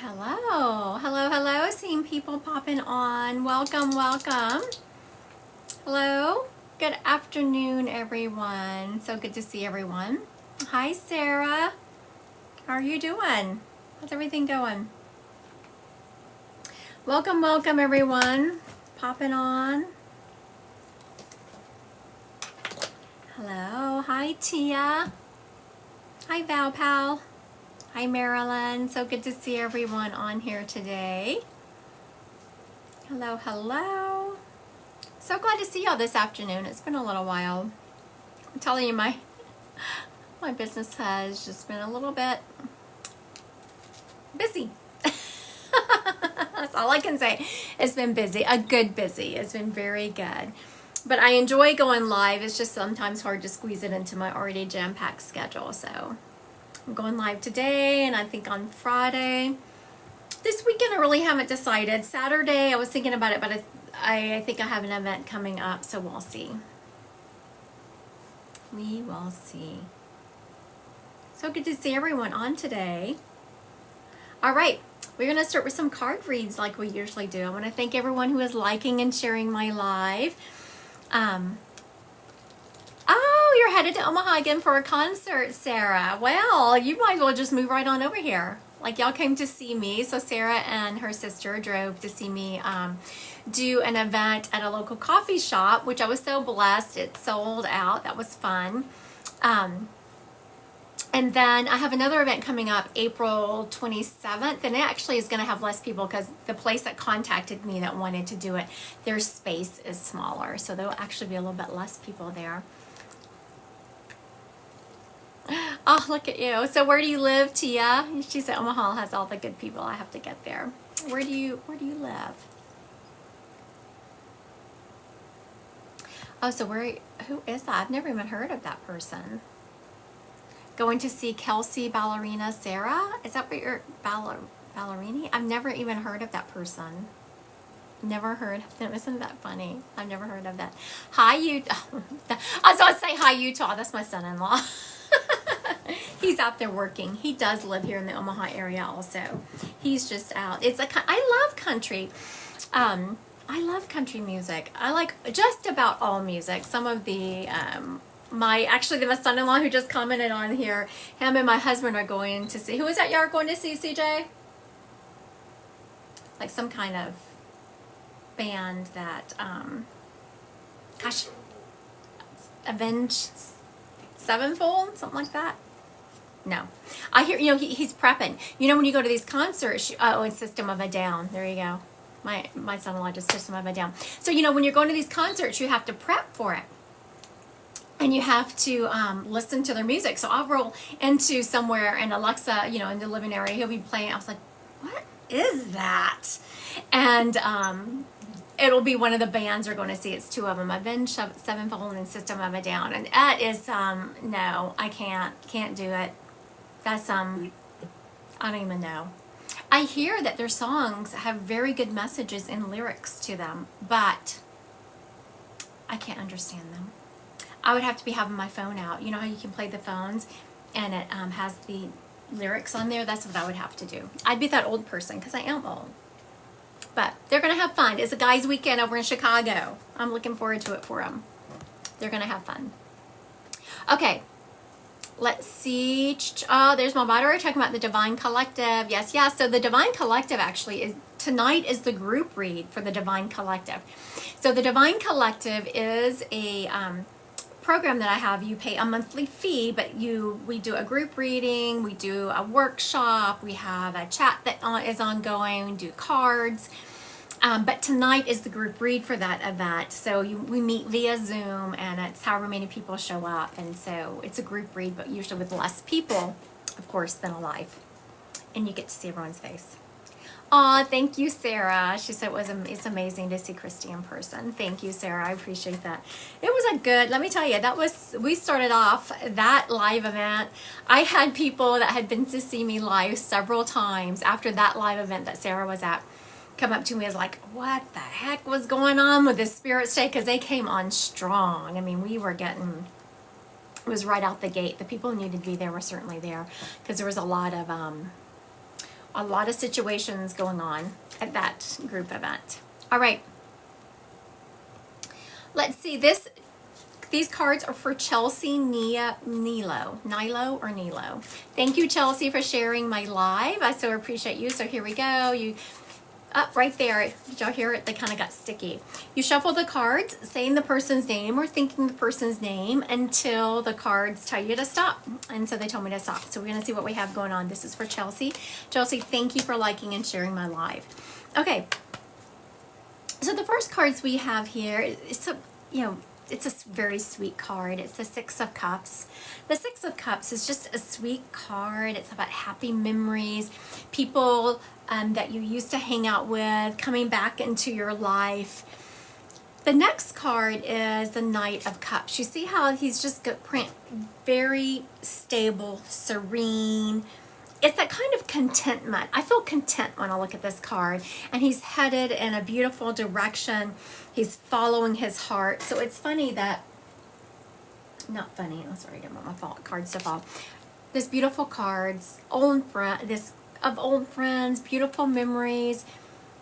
Hello, hello, hello. Seeing people popping on. Welcome, welcome. Hello. Good afternoon, everyone. So good to see everyone. Hi, Sarah. How are you doing? How's everything going? Welcome, welcome, everyone. Popping on. Hello. Hi, Tia. Hi, Val Pal. Hi, Marilyn. So good to see everyone on here today. Hello, hello. So glad to see y'all this afternoon. It's been a little while. I'm telling you, my business has just been a little bit busy. That's all I can say. It's been busy, a good busy. It's been very good. But I enjoy going live. It's just sometimes hard to squeeze it into my already jam-packed schedule. So I'm going live today, and I think on Friday. This weekend I really haven't decided. Saturday I was thinking about it, but I think I have an event coming up, so we'll see. We will see. So good to see everyone on today. All right, we're going to start with some card reads like we usually do. I want to thank everyone who is liking and sharing my live. Oh, you're headed to Omaha again for a concert, Sarah. Well, you might as well just move right on over here. Like, y'all came to see me, so Sarah and her sister drove to see me do an event at a local coffee shop, which I was so blessed. It sold out. That was fun. And then I have another event coming up April 27th, and it actually is going to have less people because the place that contacted me that wanted to do it, their space is smaller, so there'll actually be a little bit less people there. Oh, look at you. So where do you live, Tia? She said Omaha has all the good people. I have to get there. Where do you live? Oh, so who is that? I've never even heard of that person. Going to see Kelsey Ballerina Sarah? Is that what you're, Ballerini? I've never even heard of that person. Never heard of them. Isn't that funny? I've never heard of that. Hi, Utah. I was going to say hi, Utah. That's my son-in-law. He's out there working. He does live here in the Omaha area also. He's just out. I love country. I love country music. I like just about all music. Some of the, my son-in-law who just commented on here, him and my husband are going to see, who is that y'all are going to see, CJ? Like some kind of band that, gosh, Avenged Sevenfold, something like that. No, I hear, he's prepping. When you go to these concerts, it's System of a Down. There you go. My son-in-law just System of a Down. So, when you're going to these concerts, you have to prep for it. And you have to listen to their music. So I'll roll into somewhere and Alexa, in the living area, he'll be playing. I was like, what is that? And it'll be one of the bands we're going to see. It's two of them, Avenged Sevenfold and System of a Down. And that is, no, I can't do it. That's, I don't even know. I hear that their songs have very good messages and lyrics to them, but I can't understand them. I would have to be having my phone out. You know how you can play the phones and it has the lyrics on there? That's what I would have to do. I'd be that old person because I am old. But they're going to have fun. It's a guys' weekend over in Chicago. I'm looking forward to it for them. They're going to have fun. Okay. Let's see. Oh, there's my moderator talking about the Divine Collective. Yes. So the Divine Collective actually tonight is the group read for the Divine Collective. So the Divine Collective is a program that I have. You pay a monthly fee, but we do a group reading, we do a workshop, we have a chat that is ongoing, we do cards. But tonight is the group read for that event. So we meet via Zoom, and it's however many people show up. And so it's a group read, but usually with less people, of course, than live. And you get to see everyone's face. Aw, thank you, Sarah. She said it's amazing to see Christy in person. Thank you, Sarah. I appreciate that. It was let me tell you, we started off that live event. I had people that had been to see me live several times after that live event that Sarah was at come up to me as like, what the heck was going on with this Spirit Stay? Because they came on strong. I mean, it was right out the gate. The people who needed to be there were certainly there because there was a lot of a lot of situations going on at that group event. All right. Let's see. These cards are for Chelsea Nilo. Thank you, Chelsea, for sharing my live. I so appreciate you. So here we go. You up right there. Did y'all hear it? They kind of got sticky. You shuffle the cards, saying the person's name or thinking the person's name until the cards tell you to stop. And so they told me to stop. So we're going to see what we have going on. This is for Chelsea. Chelsea, thank you for liking and sharing my live. Okay. So the first cards we have here, it's a very sweet card. It's the Six of Cups. The Six of Cups is just a sweet card. It's about happy memories, people that you used to hang out with, coming back into your life. The next card is the Knight of Cups. You see how he's just got print, very stable, serene. It's that kind of contentment. I feel content when I look at this card. And he's headed in a beautiful direction. He's following his heart. So it's funny that, not funny, I'm sorry, I didn't want my cards to fall. This beautiful cards, old friends, beautiful memories.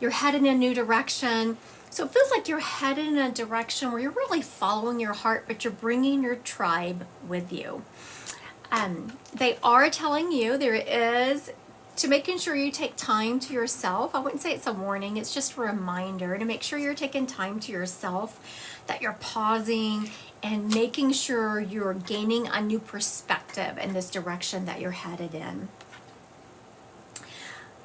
You're headed in a new direction. So it feels like you're headed in a direction where you're really following your heart, but you're bringing your tribe with you. They are telling you there is to making sure you take time to yourself. I wouldn't say it's a warning, it's just a reminder to make sure you're taking time to yourself, that you're pausing and making sure you're gaining a new perspective in this direction that you're headed in.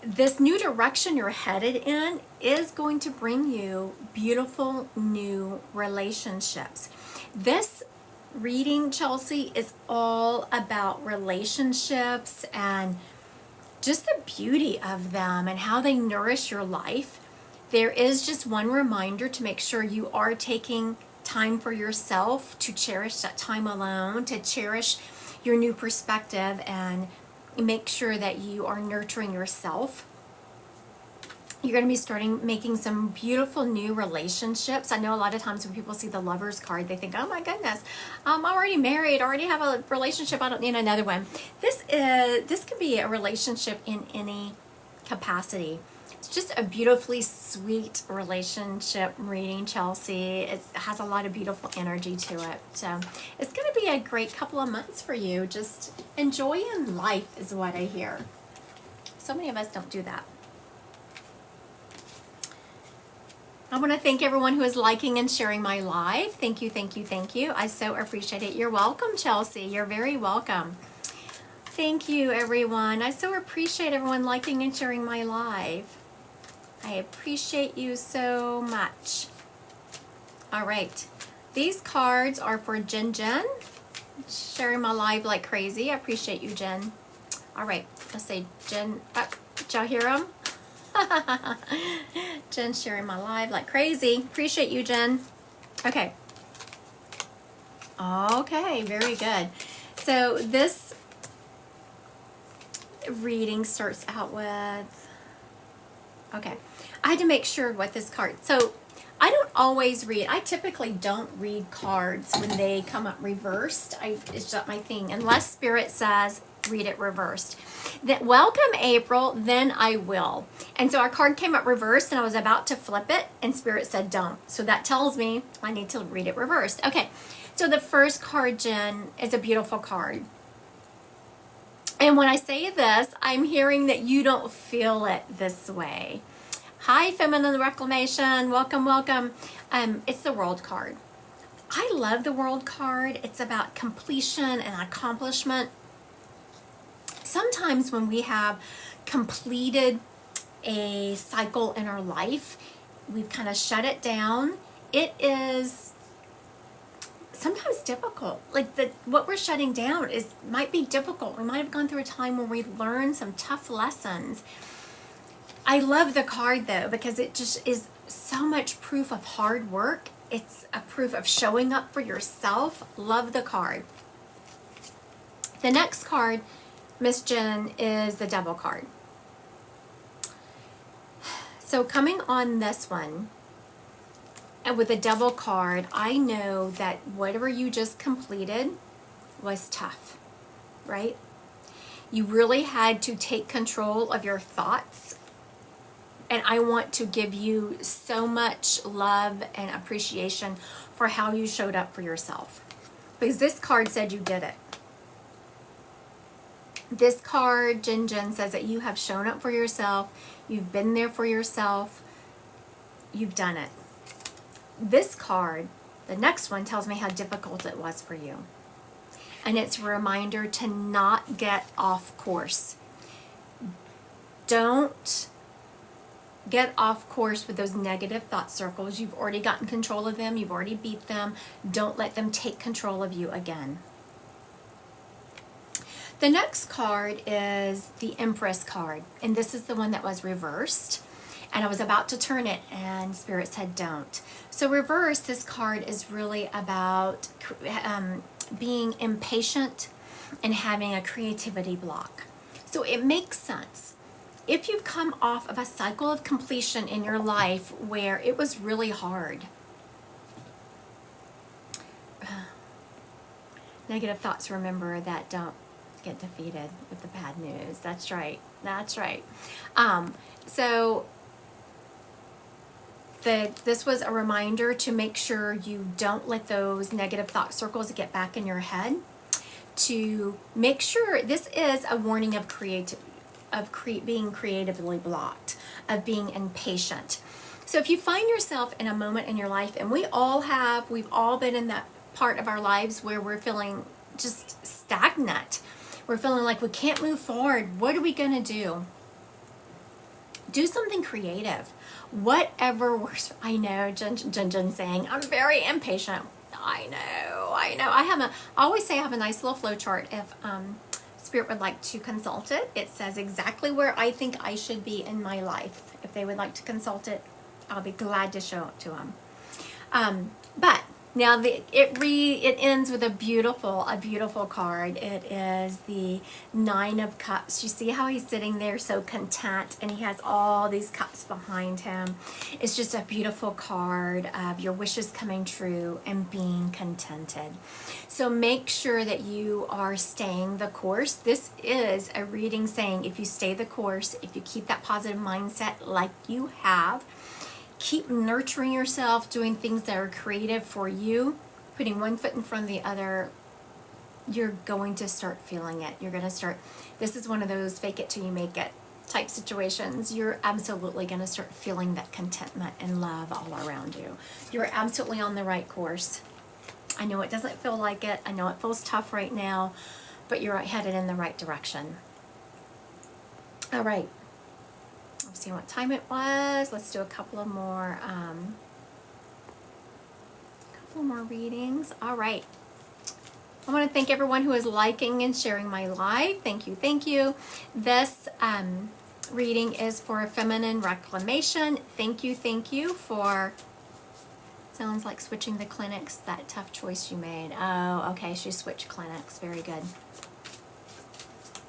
This new direction you're headed in is going to bring you beautiful new relationships. This reading, Chelsea, is all about relationships and just the beauty of them and how they nourish your life. There is just one reminder to make sure you are taking time for yourself, to cherish that time alone, to cherish your new perspective and make sure that you are nurturing yourself. You're going to be making some beautiful new relationships. I know a lot of times when people see the Lovers card, they think, oh my goodness, I'm already married, already have a relationship, I don't need another one. This could be a relationship in any capacity. It's just a beautifully sweet relationship reading, Chelsea. It has a lot of beautiful energy to it. So it's going to be a great couple of months for you. Just enjoying life is what I hear. So many of us don't do that. I want to thank everyone who is liking and sharing my live. Thank you, thank you, thank you. I so appreciate it. You're welcome, Chelsea. You're very welcome. Thank you, everyone. I so appreciate everyone liking and sharing my live. I appreciate you so much. All right. These cards are for Jen. Sharing my live like crazy. I appreciate you, Jen. All right. Let's say Jen. Did y'all hear them? Jen sharing my live like crazy. Appreciate you, Jen. Okay. Okay, very good. So this reading starts out with, okay, I had to make sure what this card, so I don't always read, I typically don't read cards when they come up reversed. It's not my thing, unless Spirit says read it reversed. Then welcome April, then I will. And so our card came up reversed and I was about to flip it and Spirit said don't. So that tells me I need to read it reversed. Okay, so the first card, Jen, is a beautiful card. And when I say this, I'm hearing that you don't feel it this way. Hi, Feminine Reclamation. Welcome, welcome. It's the World card. I love the World card. It's about completion and accomplishment. Sometimes when we have completed a cycle in our life, we've kind of shut it down. It is sometimes difficult. Like what we're shutting down might be difficult. We might have gone through a time where we learned some tough lessons. I love the card though, because it just is so much proof of hard work. It's a proof of showing up for yourself. Love the card. The next card, Miss Jen, is the Devil card. So coming on this one, and with the Devil card, I know that whatever you just completed was tough, right? You really had to take control of your thoughts. And I want to give you so much love and appreciation for how you showed up for yourself. Because this card said you did it. This card, Jen, says that you have shown up for yourself. You've been there for yourself. You've done it. This card, the next one, tells me how difficult it was for you. And it's a reminder to not get off course. Don't get off course with those negative thought circles. You've already gotten control of them. You've already beat them. Don't let them take control of you again. The next card is the Empress card, and this is the one that was reversed. And I was about to turn it, and Spirit said don't. So reverse, this card is really about being impatient and having a creativity block. So it makes sense. If you've come off of a cycle of completion in your life where it was really hard, negative thoughts, remember that don't get defeated with the bad news. That's right. That's right. So this was a reminder to make sure you don't let those negative thought circles get back in your head. To make sure, this is a warning of being creatively blocked, of being impatient. So if you find yourself in a moment in your life, and we've all been in that part of our lives where we're feeling just stagnant. We're feeling like we can't move forward. What are we going to do? Do something creative. Whatever works. I know, Jen saying, I'm very impatient. I know. I always say I have a nice little flow chart. If Spirit would like to consult it, it says exactly where I think I should be in my life. If they would like to consult it, I'll be glad to show it to them. But now it ends with a beautiful card. It is the Nine of Cups. You see how he's sitting there so content, and he has all these cups behind him. It's just a beautiful card of your wishes coming true and being contented. So make sure that you are staying the course. This is a reading saying if you stay the course, if you keep that positive mindset like you have, keep nurturing yourself, doing things that are creative for you, putting one foot in front of the other, you're going to start feeling it. This is one of those fake it till you make it type situations. You're absolutely going to start feeling that contentment and love all around you. You're absolutely on the right course. I know it doesn't feel like it. I know it feels tough right now, but you're headed in the right direction. All right. Let's see what time it was. Let's do a couple more readings. All right. I want to thank everyone who is liking and sharing my live. Thank you. This reading is for Feminine Reclamation. Thank you for, sounds like switching the clinics, that tough choice you made. Oh, okay, she switched clinics. Very good.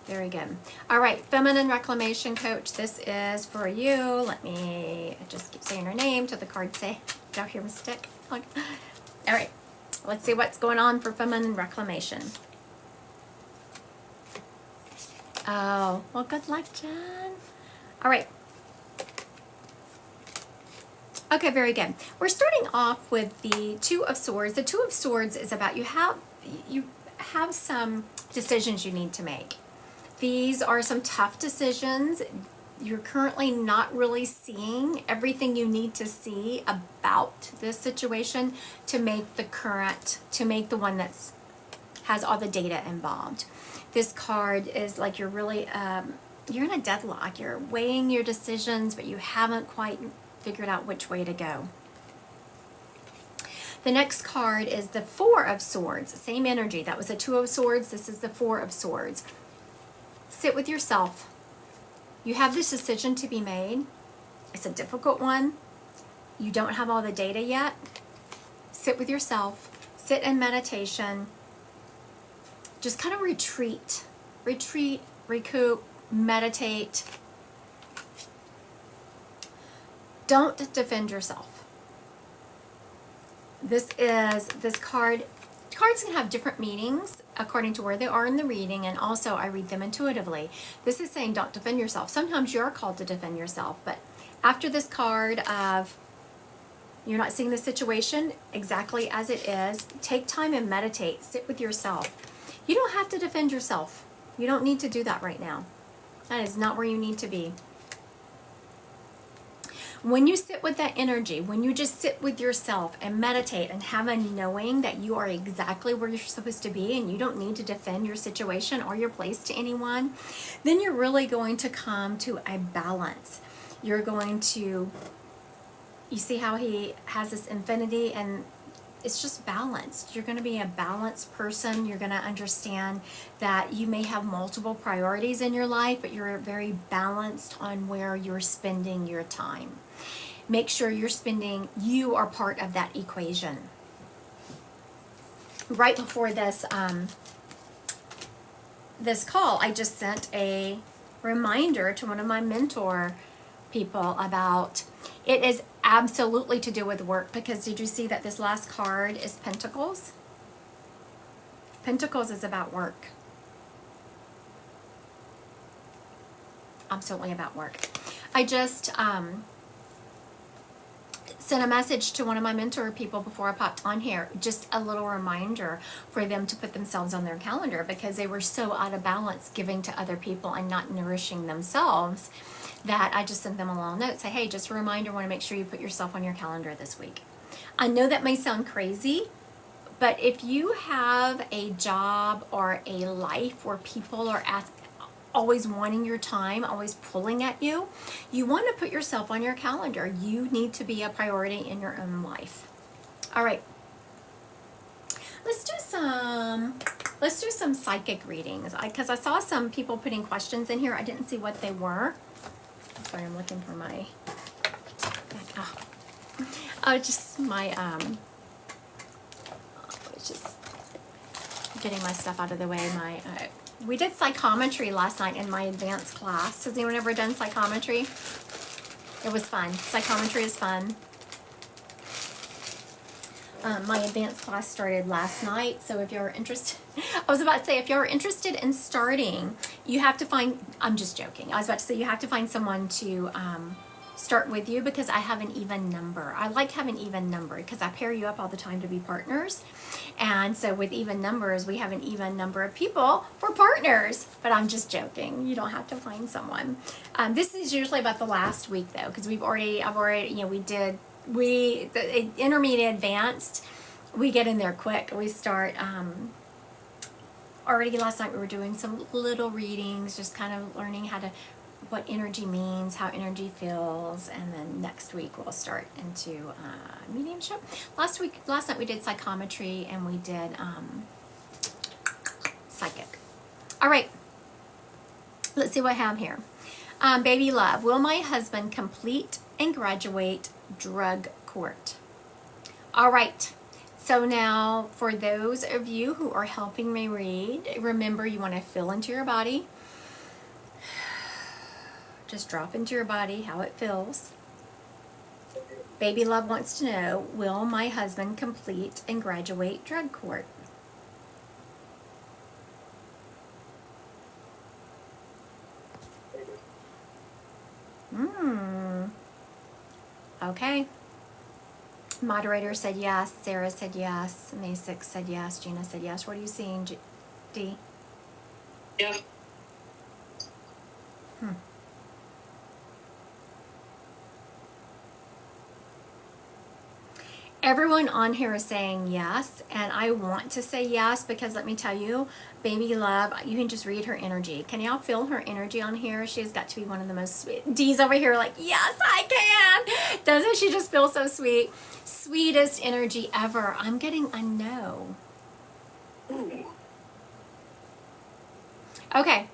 Very good. All right, Feminine Reclamation Coach, this is for you. Let me just keep saying her name till the cards say, don't hear me stick. All right, let's see what's going on for Feminine Reclamation. Oh, well, good luck, Jen. All right. Okay, very good. We're starting off with the Two of Swords. The Two of Swords is about you have some decisions you need to make. These are some tough decisions. You're currently not really seeing everything you need to see about this situation to make the one that has all the data involved. This card is like you're really, you're in a deadlock. You're weighing your decisions, but you haven't quite figured out which way to go. The next card is the Four of Swords. Same energy. That was the Two of Swords. This is the Four of Swords. Sit with yourself. You have this decision to be made. It's a difficult one. You don't have all the data yet. Sit with yourself. Sit in meditation. Just kind of retreat, recoup, meditate. Don't defend yourself. This card. Cards can have different meanings according to where they are in the reading, and also I read them intuitively. This is saying don't defend yourself. Sometimes you're called to defend yourself, but after this card of you're not seeing the situation exactly as it is, take time and meditate. Sit with yourself. You don't have to defend yourself. You don't need to do that right now. That is not where you need to be. When you sit with that energy, when you just sit with yourself and meditate and have a knowing that you are exactly where you're supposed to be and you don't need to defend your situation or your place to anyone, then you're really going to come to a balance. You're going to, you see how he has this infinity, and it's just balanced. You're going to be a balanced person. You're going to understand that you may have multiple priorities in your life, but you're very balanced on where you're spending your time. Make sure you are part of that equation. Right before this, this call, I just sent a reminder to one of my mentor people about it is absolutely to do with work, because did you see that this last card is Pentacles? Pentacles is about work. Absolutely about work. I just sent a message to one of my mentor people before I popped on here, just a little reminder for them to put themselves on their calendar, because they were so out of balance giving to other people and not nourishing themselves, that I just sent them a little note, say, hey, just a reminder, want to make sure you put yourself on your calendar this week. I know that may sound crazy, but if you have a job or a life where people are always wanting your time, always pulling at you, you want to put yourself on your calendar. You need to be a priority in your own life. All right. Let's do some psychic readings, because I saw some people putting questions in here. I didn't see what they were. Sorry, I'm looking for my, just my, just getting my stuff out of the way. We did psychometry last night in my advanced class. Has anyone ever done psychometry? It was fun. Psychometry is fun. My advanced class started last night, so if you're interested, I was about to say, if you're interested in starting, you have to find, I'm just joking. I was about to say you have to find someone to start with you, because I have an even number. I like having even number because I pair you up all the time to be partners. And so with even numbers, we have an even number of people for partners. But I'm just joking. You don't have to find someone. This is usually about the last week though, because I've already, the intermediate advanced, we get in there quick. We start, already last night we were doing some little readings, just kind of learning what energy means, how energy feels, and then next week we'll start into mediumship. Last night we did psychometry, and we did psychic. All right, let's see what I have here. Baby love, will my husband complete and graduate drug court? All right. So now, for those of you who are helping me read, remember you want to feel into your body. Just drop into your body how it feels. Baby love wants to know, will my husband complete and graduate drug court? Okay. Moderator said yes. Sarah said yes. May 6 said yes. Gina said yes. What are you seeing, D? Yeah. Everyone on here is saying yes, and I want to say yes, because let me tell you, baby love, you can just read her energy. Can y'all feel her energy on here? She's got to be one of the most sweet. Dee's over here like, yes, I can. Doesn't she just feel so sweet? Sweetest energy ever. I'm getting a no. Ooh. Okay.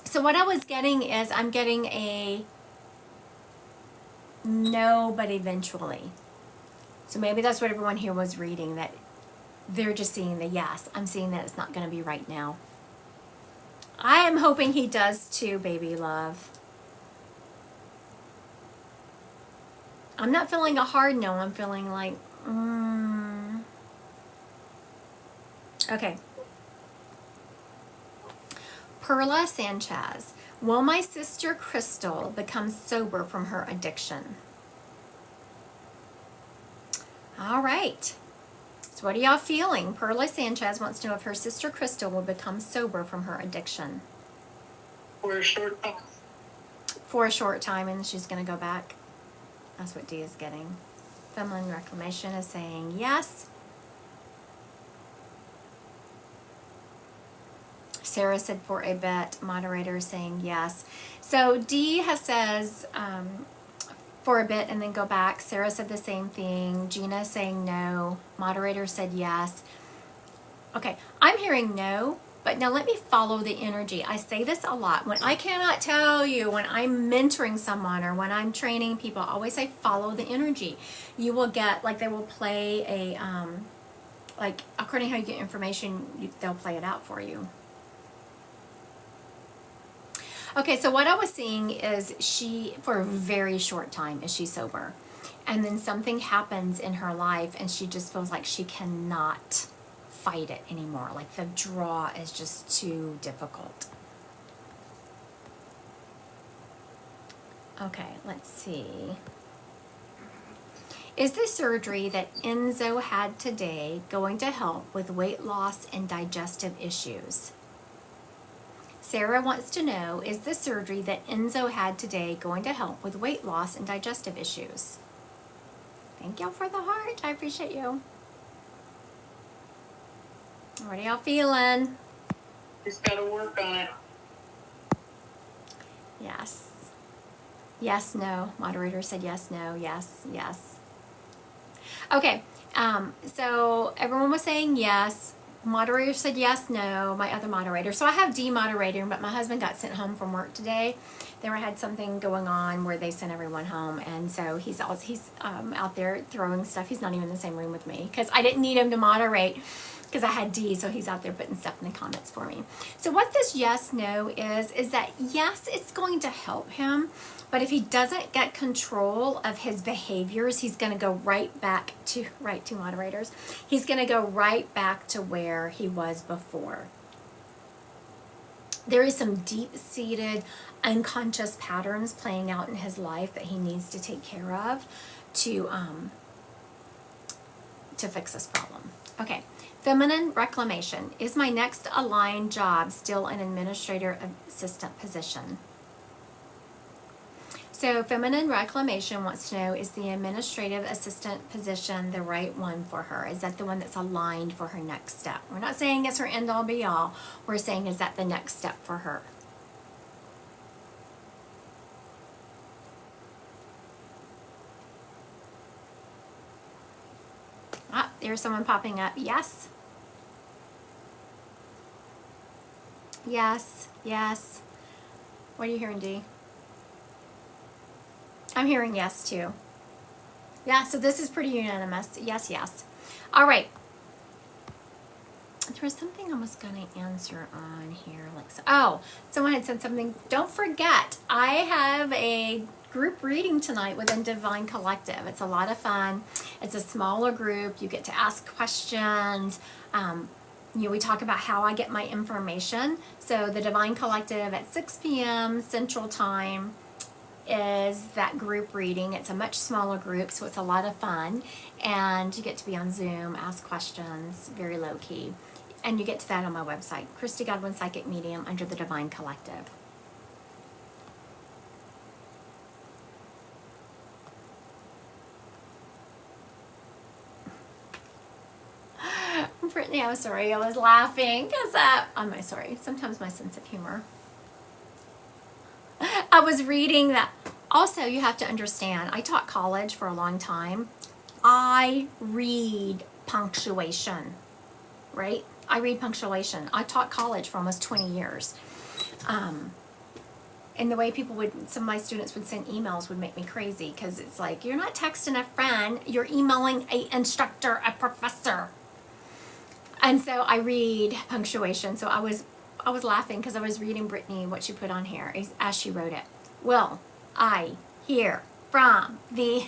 So what I was getting is I'm getting a no, but eventually. So maybe that's what everyone here was reading, that they're just seeing the yes. I'm seeing that it's not going to be right now. I am hoping he does too, baby love. I'm not feeling a hard no. I'm feeling like, Okay. Perla Sanchez, will my sister Crystal become sober from her addiction? All right. So what are y'all feeling? Perla Sanchez wants to know if her sister Crystal will become sober from her addiction. For a short time. For a short time, and she's going to go back. That's what D is getting. Feminine Reclamation is saying yes. Sarah said for a bit. Moderator is saying yes. So D says for a bit and then go back. Sarah said the same thing. Gina saying no. Moderator said yes. Okay, I'm hearing no, but now let me follow the energy. I say this a lot. When I cannot tell you, when I'm mentoring someone or when I'm training people, I always say follow the energy. You will get, like they will play a, like according to how you get information, they'll play it out for you. Okay, so what I was seeing is she, for a very short time, is she sober. And then something happens in her life and she just feels like she cannot fight it anymore. Like the draw is just too difficult. Okay, let's see. Is the surgery that Enzo had today going to help with weight loss and digestive issues? Sarah wants to know, is the surgery that Enzo had today going to help with weight loss and digestive issues? Thank y'all for the heart. I appreciate you. What are y'all feeling? Just gotta work on it. Yes. Yes, no. Moderator said yes, no, yes, yes. Okay, so everyone was saying yes. Moderator said yes, no, my other moderator. So I have D moderator, but my husband got sent home from work today. They had something going on where they sent everyone home, and so he's out there throwing stuff. He's not even in the same room with me because I didn't need him to moderate because I had D, so he's out there putting stuff in the comments for me. So what this yes, no is that yes, it's going to help him, but if he doesn't get control of his behaviors, he's going to go right back to, two moderators, he's going to go right back to where he was before. There is some deep-seated unconscious patterns playing out in his life that he needs to take care of to fix this problem. Okay, Feminine Reclamation. Is my next aligned job still an administrator assistant position? So Feminine Reclamation wants to know, is the administrative assistant position the right one for her? Is that the one that's aligned for her next step? We're not saying it's her end all be all. We're saying, is that the next step for her? Ah, there's someone popping up. Yes. Yes. Yes. What are you hearing, D? I'm hearing yes, too. Yeah, so this is pretty unanimous. Yes, yes. All right. There was something I was going to answer on here. Oh, someone had said something. Don't forget, I have a group reading tonight within Divine Collective. It's a lot of fun. It's a smaller group. You get to ask questions. We talk about how I get my information. So the Divine Collective at 6 p.m. Central Time is that group reading. It's a much smaller group, so it's a lot of fun. And you get to be on Zoom, ask questions, very low key. And you get to that on my website, Christy Godwin Psychic Medium, under the Divine Collective. Brittany, I'm sorry, I was laughing because I'm sorry, sometimes my sense of humor. I was reading that. Also, you have to understand, I taught college for a long time. I read punctuation, right? I read punctuation. I taught college for almost 20 years. And the way some of my students would send emails would make me crazy because it's like, you're not texting a friend, you're emailing an instructor, a professor. And so I read punctuation. So I was laughing because I was reading Brittany, what she put on here as she wrote it. Will I hear from the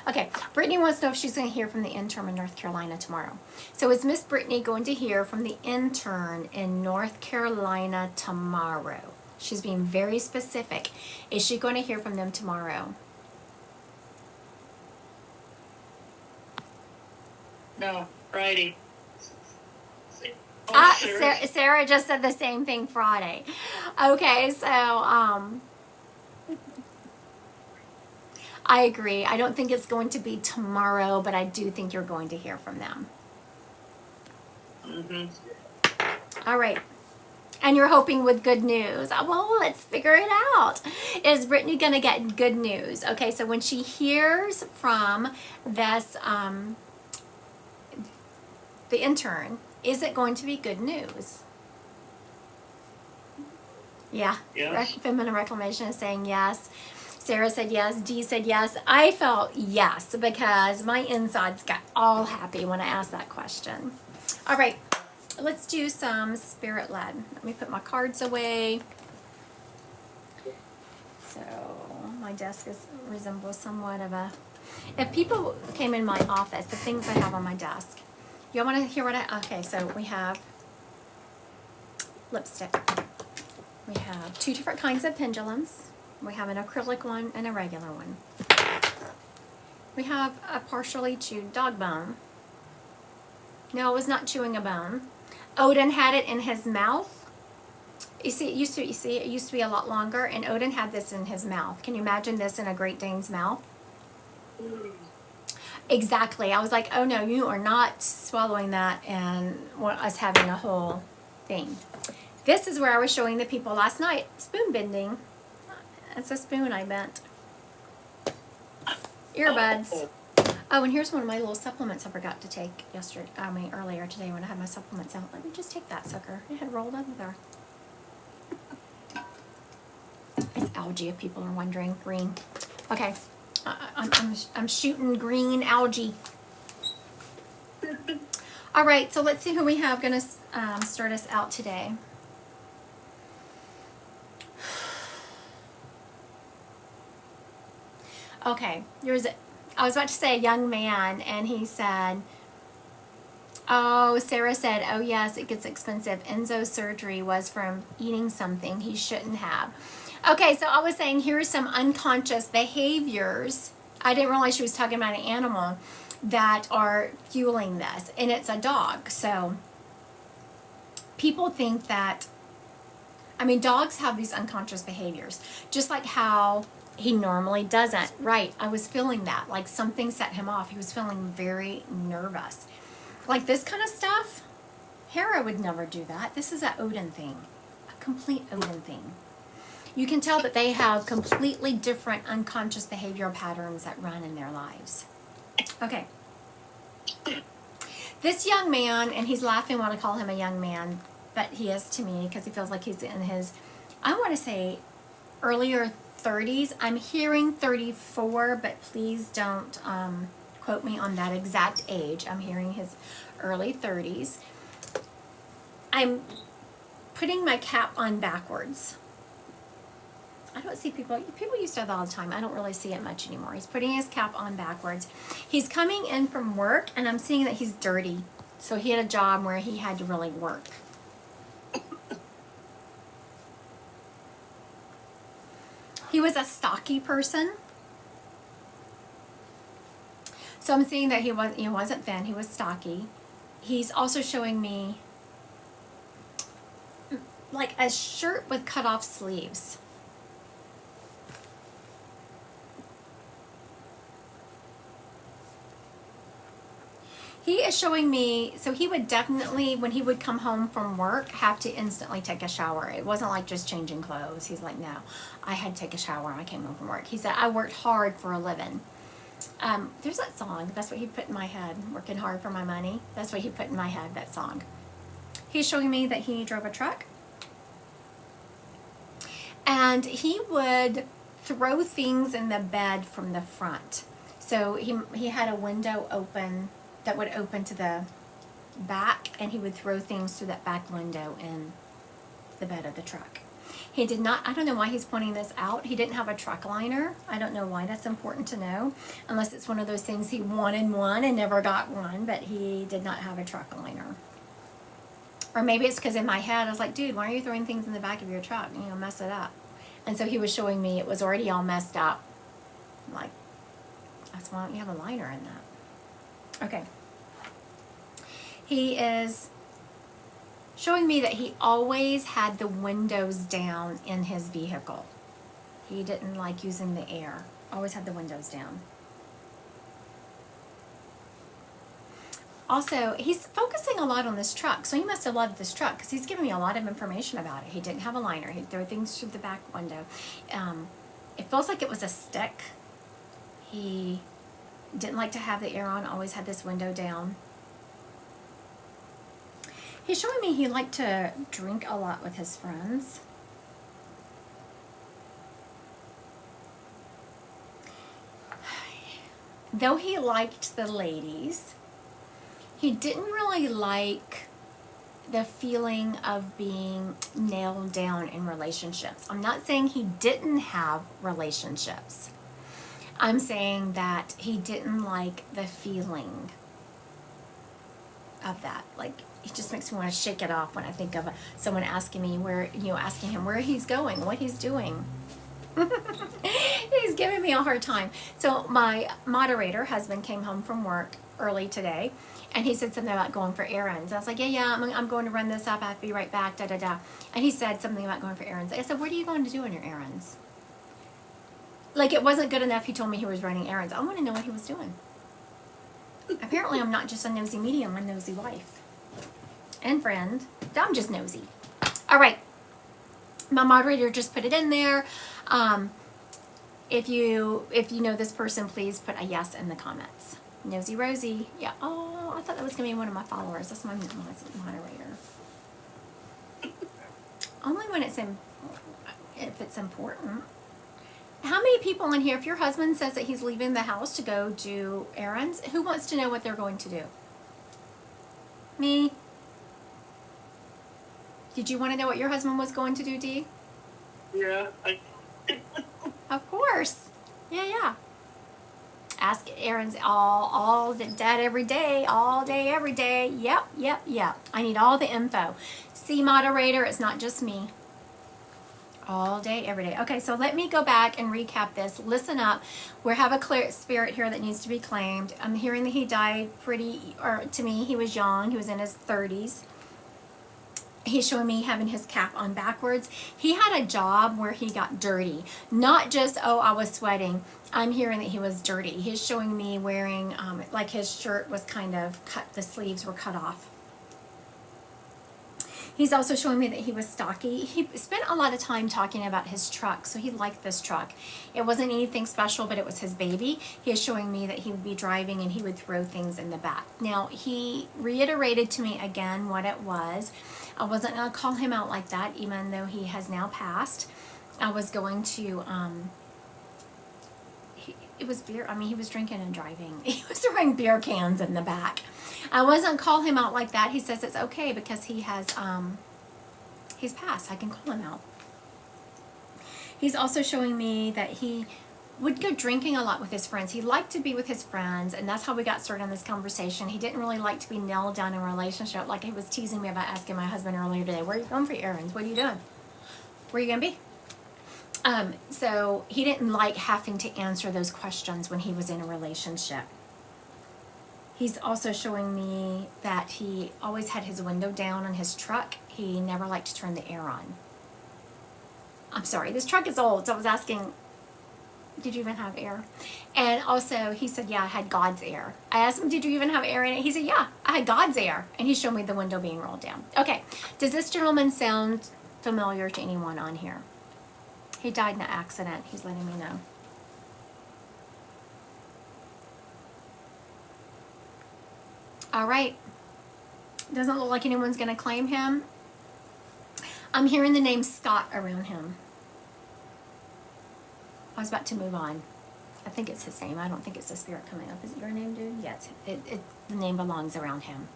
Okay, Brittany wants to know if she's going to hear from the intern in North Carolina tomorrow. So is Miss Brittany going to hear from the intern in North Carolina tomorrow? She's being very specific. Is she going to hear from them tomorrow? No, Friday. Oh, sure. Sarah just said the same thing Friday. Okay, so I agree. I don't think it's going to be tomorrow, but I do think you're going to hear from them. All right. And you're hoping with good news. Well, let's figure it out. Is Brittany going to get good news? Okay, so when she hears from this, the intern, is it going to be good news? Yeah. Yes. Feminine Reclamation is saying yes. Sarah said yes. Dee said yes. I felt yes because my insides got all happy when I asked that question. All right. Let's do some spirit led. Let me put my cards away. So my desk resembles somewhat of a... If people came in my office, the things I have on my desk. Y'all want to hear what okay, so we have lipstick. We have 2 different kinds of pendulums. We have an acrylic one and a regular one. We have a partially chewed dog bone. No, it was not chewing a bone. Odin had it in his mouth. It used to be a lot longer, and Odin had this in his mouth. Can you imagine this in a Great Dane's mouth? Exactly. I was like, oh no, you are not swallowing that and us having a whole thing. This is where I was showing the people last night, spoon bending. It's a spoon I bent. Earbuds. Oh, and here's one of my little supplements I forgot to take earlier today when I had my supplements out. Let me just take that sucker. It had rolled under there. It's algae, if people are wondering. Green. Okay. I'm shooting green algae. All right, so let's see who we have going to start us out today. Okay, I was about to say a young man, and he said, oh, Sarah said, oh yes, it gets expensive. Enzo's surgery was from eating something he shouldn't have. Okay, so I was saying here's some unconscious behaviors. I didn't realize she was talking about an animal that are fueling this, and it's a dog. So people think that, dogs have these unconscious behaviors, just like how he normally doesn't. Right, I was feeling that, like something set him off. He was feeling very nervous. Like this kind of stuff, Hera would never do that. This is an Odin thing, a complete Odin thing. You can tell that they have completely different unconscious behavioral patterns that run in their lives. Okay. This young man, and he's laughing when I call him a young man, but he is to me because he feels like he's in his, I want to say, earlier 30s. I'm hearing 34, but please don't quote me on that exact age. I'm hearing his early 30s. I'm putting my cap on backwards. I don't see people used to have that all the time. I don't really see it much anymore. He's putting his cap on backwards. He's coming in from work, and I'm seeing that he's dirty. So he had a job where he had to really work. He was a stocky person. So I'm seeing that he wasn't thin, he was stocky. He's also showing me like a shirt with cut off sleeves. He is showing me, so he would definitely, when he would come home from work, have to instantly take a shower. It wasn't like just changing clothes. He's like, no, I had to take a shower when I came home from work. He said, I worked hard for a living. There's that song. That's what he put in my head. Working hard for my money. That's what he put in my head, that song. He's showing me that he drove a truck. And he would throw things in the bed from the front. So he had a window open that would open to the back, and he would throw things through that back window in the bed of the truck. He did not, I don't know why he's pointing this out. He didn't have a truck liner. I don't know why that's important to know, unless it's one of those things he wanted one and never got one, but he did not have a truck liner. Or maybe it's because in my head I was like, dude, why are you throwing things in the back of your truck? You know, mess it up. And so he was showing me it was already all messed up. I'm like, that's why don't you have a liner in that? Okay. He is showing me that he always had the windows down in his vehicle. He didn't like using the air. Always had the windows down. Also, he's focusing a lot on this truck, so he must have loved this truck because he's giving me a lot of information about it. He didn't have a liner. He'd throw things through the back window. It feels like it was a stick. He didn't like to have the air on, always had this window down. He's showing me he liked to drink a lot with his friends. Though he liked the ladies, he didn't really like the feeling of being nailed down in relationships. I'm not saying he didn't have relationships. I'm saying that he didn't like the feeling of that. Like, it just makes me want to shake it off when I think of someone asking me asking him where he's going, what he's doing. He's giving me a hard time. So my moderator husband came home from work early today, and he said something about going for errands. I was like, yeah, I'm going to run this up. I have to be right back, da-da-da. And he said something about going for errands. I said, what are you going to do on your errands? Like, it wasn't good enough he told me he was running errands. I want to know what he was doing. Apparently, I'm not just a nosy medium, I'm a nosy wife. And friend. I'm just nosy. All right. My moderator just put it in there. If you know this person, please put a yes in the comments. Nosy Rosie. Yeah. Oh, I thought that was going to be one of my followers. That's my moderator. Only when if it's important. How many people in here, if your husband says that he's leaving the house to go do errands, who wants to know what they're going to do? Me? Did you want to know what your husband was going to do, Dee? Yeah. Of course. Yeah. Ask errands all dad every day, all day, every day. Yep. I need all the info. See, moderator, it's not just me. All day, every day. Okay, so let me go back and recap this. Listen up. We have a clear spirit here that needs to be claimed. I'm hearing that he died to me, he was young. He was in his 30s. He's showing me having his cap on backwards. He had a job where he got dirty. Not just, I was sweating. I'm hearing that he was dirty. He's showing me wearing, like his shirt was kind of cut, the sleeves were cut off. He's also showing me that he was stocky. He spent a lot of time talking about his truck, so he liked this truck. It wasn't anything special, but it was his baby. He is showing me that he would be driving and he would throw things in the back. Now, he reiterated to me again what it was. I wasn't going to call him out like that, even though he has now passed. I was going to, it was beer. I mean, he was drinking and driving. He was throwing beer cans in the back. I wasn't call him out like that. He says it's okay because he has, he's passed. I can call him out. He's also showing me that he would go drinking a lot with his friends. He liked to be with his friends, and that's how we got started on this conversation. He didn't really like to be nailed down in a relationship, like he was teasing me about asking my husband earlier today, where are you going for errands? What are you doing? Where are you going to be? So he didn't like having to answer those questions when he was in a relationship. He's also showing me that he always had his window down on his truck. He never liked to turn the air on. I'm sorry, this truck is old, so I was asking, did you even have air? And also, he said, yeah, I had God's air. I asked him, did you even have air in it? He said, yeah, I had God's air. And he showed me the window being rolled down. Okay, does this gentleman sound familiar to anyone on here? He died in an accident. He's letting me know. All right. Doesn't look like anyone's going to claim him. I'm hearing the name Scott around him. I was about to move on. I think it's his name. I don't think it's the spirit coming up. Is it your name, dude? Yes. The name belongs around him.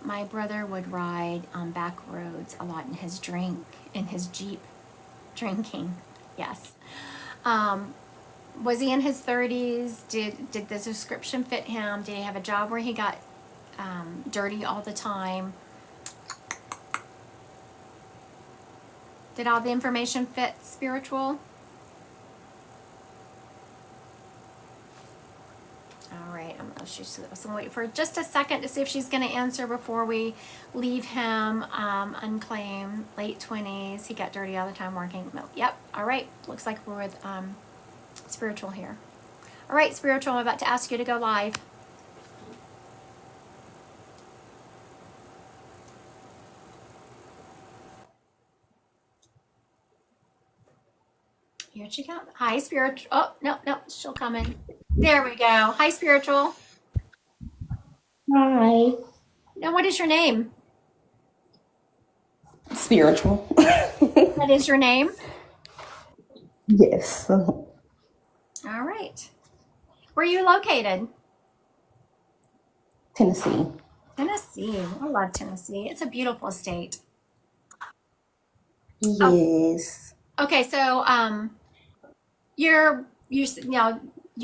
my brother would ride on back roads a lot in his Jeep, drinking. Yes. Was he in his 30s? Did the description fit him? Did he have a job where he got dirty all the time? Did all the information fit spiritual? All right, she's gonna wait for just a second to see if she's going to answer before we leave him unclaimed, late 20s. He got dirty all the time working. No, yep, all right. Looks like we're with spiritual here. All right, spiritual, I'm about to ask you to go live. Here she comes. Hi, spiritual. Oh, no, she'll come in. There we go. Hi, spiritual. Hi. Now, what is your name? Spiritual. What is your name? Yes. All right. Where are you located? Tennessee. Tennessee. I love Tennessee. It's a beautiful state. Yes. Okay, so you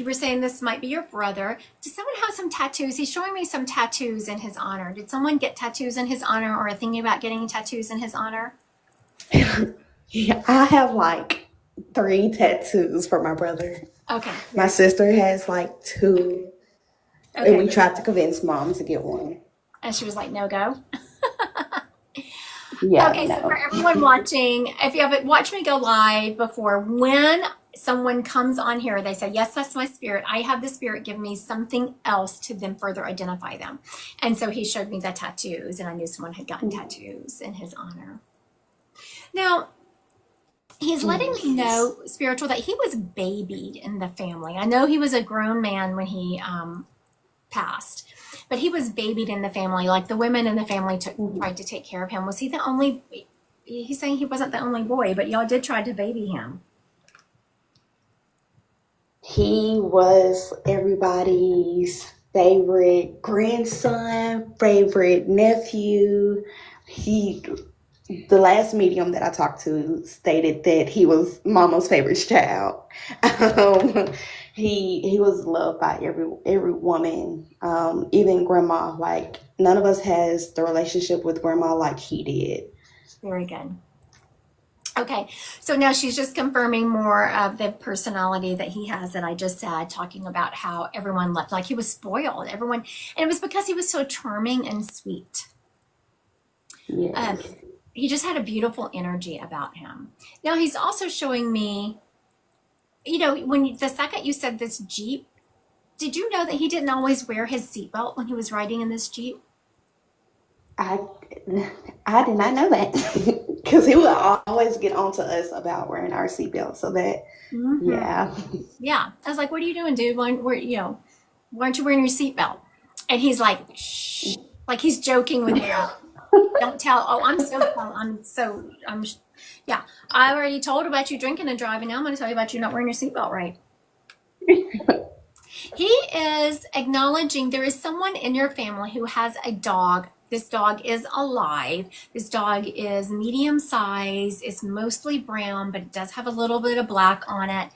were saying this might be your brother. Does someone have some tattoos? He's showing me some tattoos in his honor. Did someone get tattoos in his honor or are thinking about getting tattoos in his honor? Yeah, I have like 3 tattoos for my brother. Okay. My sister has like 2, and we Okay. tried to convince mom to get one. And she was like, no go. Yeah, Okay, so for no. everyone watching, if you haven't watched me go live before, when someone comes on here, they say, yes, that's my spirit. I have the spirit give me something else to then further identify them. And so he showed me the tattoos, and I knew someone had gotten tattoos in his honor. Now, he's letting me know, spiritual, that he was babied in the family. I know he was a grown man when he passed, but he was babied in the family. Like the women in the family tried to take care of him. Was he the only? He's saying he wasn't the only boy, but y'all did try to baby him. He was everybody's favorite grandson, favorite nephew. The last medium that I talked to stated that he was mama's favorite child. Um, he was loved by every woman, even grandma. Like none of us has the relationship with grandma like he did. Very good. Okay, so now she's just confirming more of the personality that he has that I just said, talking about how everyone left, like he was spoiled. Everyone, and it was because he was so charming and sweet. Um, Yes. he just had a beautiful energy about him. Now he's also showing me, the second you said this Jeep, did you know that he didn't always wear his seatbelt when he was riding in this Jeep? I I did not know that because he would always get on to us about wearing our seatbelt. So that, Mm-hmm. yeah. Yeah. I was like, what are you doing, dude? Why aren't you wearing your seatbelt? And he's like, shh, like he's joking with me. Don't tell. Oh, yeah. I already told about you drinking and driving. Now I'm going to tell you about you not wearing your seatbelt right. He is acknowledging there is someone in your family who has a dog. This dog is alive. This dog is medium size. It's mostly brown, but it does have a little bit of black on it.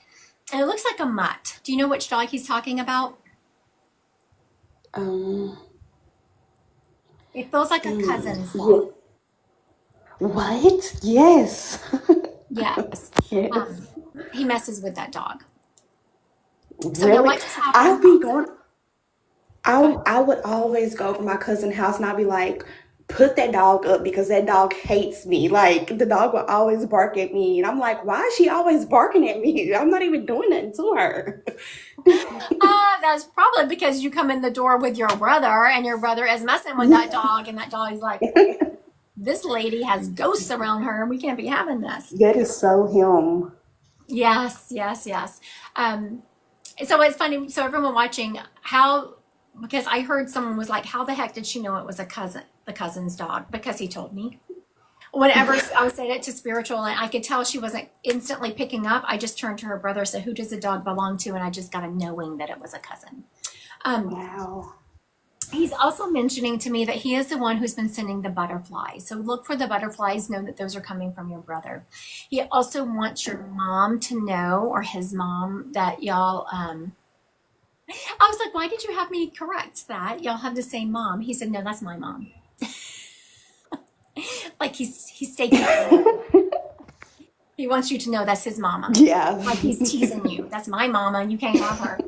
And it looks like a mutt. Do you know which dog he's talking about? Um, It feels like a cousin's yeah. dog. What? Yes. Yes. Yes. He messes with that dog. So now Really? what just I'll happened? be going. Go ahead. I would always go to my cousin's house and I'd be like, put that dog up because that dog hates me. Like the dog will always bark at me, and I'm like, why is she always barking at me? I'm not even doing nothing to her. That's probably because you come in the door with your brother and your brother is messing with that dog and that dog is like, this lady has ghosts around her. We can't be having this. That is so him. Yes, yes, yes. Um, so it's funny. So everyone watching, because I heard someone was like, how the heck did she know it was the cousin's dog? Because he told me. Whenever I was saying it to spiritual, and I could tell she wasn't instantly picking up, I just turned to her brother and said, who does the dog belong to? And I just got a knowing that it was a cousin. Um, Wow. He's also mentioning to me that he is the one who's been sending the butterflies. So look for the butterflies, know that those are coming from your brother. He also wants your mom to know, or his mom, that y'all, I was like, why did you have me correct that? Y'all have the same mom. He said, no, that's my mom. Like he's staking it. He wants you to know that's his mama. Yeah. Like he's teasing you. That's my mama. You can't have her.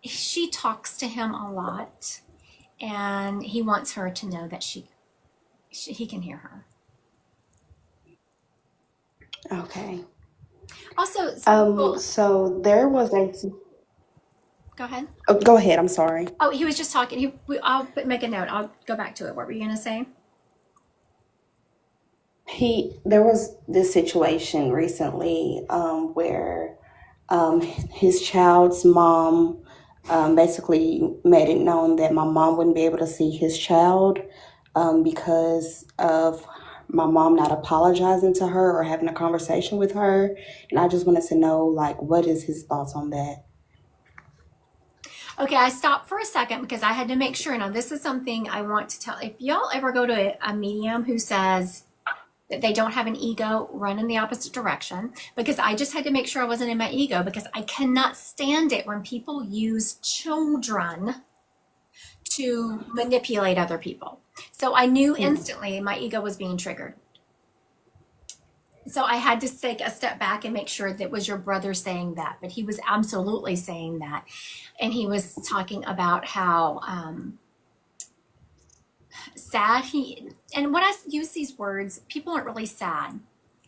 She talks to him a lot, and he wants her to know that he can hear her. Okay. Also, So there was a. go ahead. Oh, go ahead. I'm sorry. Oh, he was just talking. I'll make a note. I'll go back to it. What were you gonna say? There was this situation recently where his child's mom basically made it known that my mom wouldn't be able to see his child because of my mom not apologizing to her or having a conversation with her. And I just wanted to know, like, what is his thoughts on that? Okay, I stopped for a second because I had to make sure. Now, this is something I want to tell. If y'all ever go to a medium who says that they don't have an ego, run in the opposite direction, because I just had to make sure I wasn't in my ego, because I cannot stand it when people use children to manipulate other people. So I knew instantly my ego was being triggered. So I had to take a step back and make sure that was your brother saying that, but he was absolutely saying that. And he was talking about how sad and when I use these words, people aren't really sad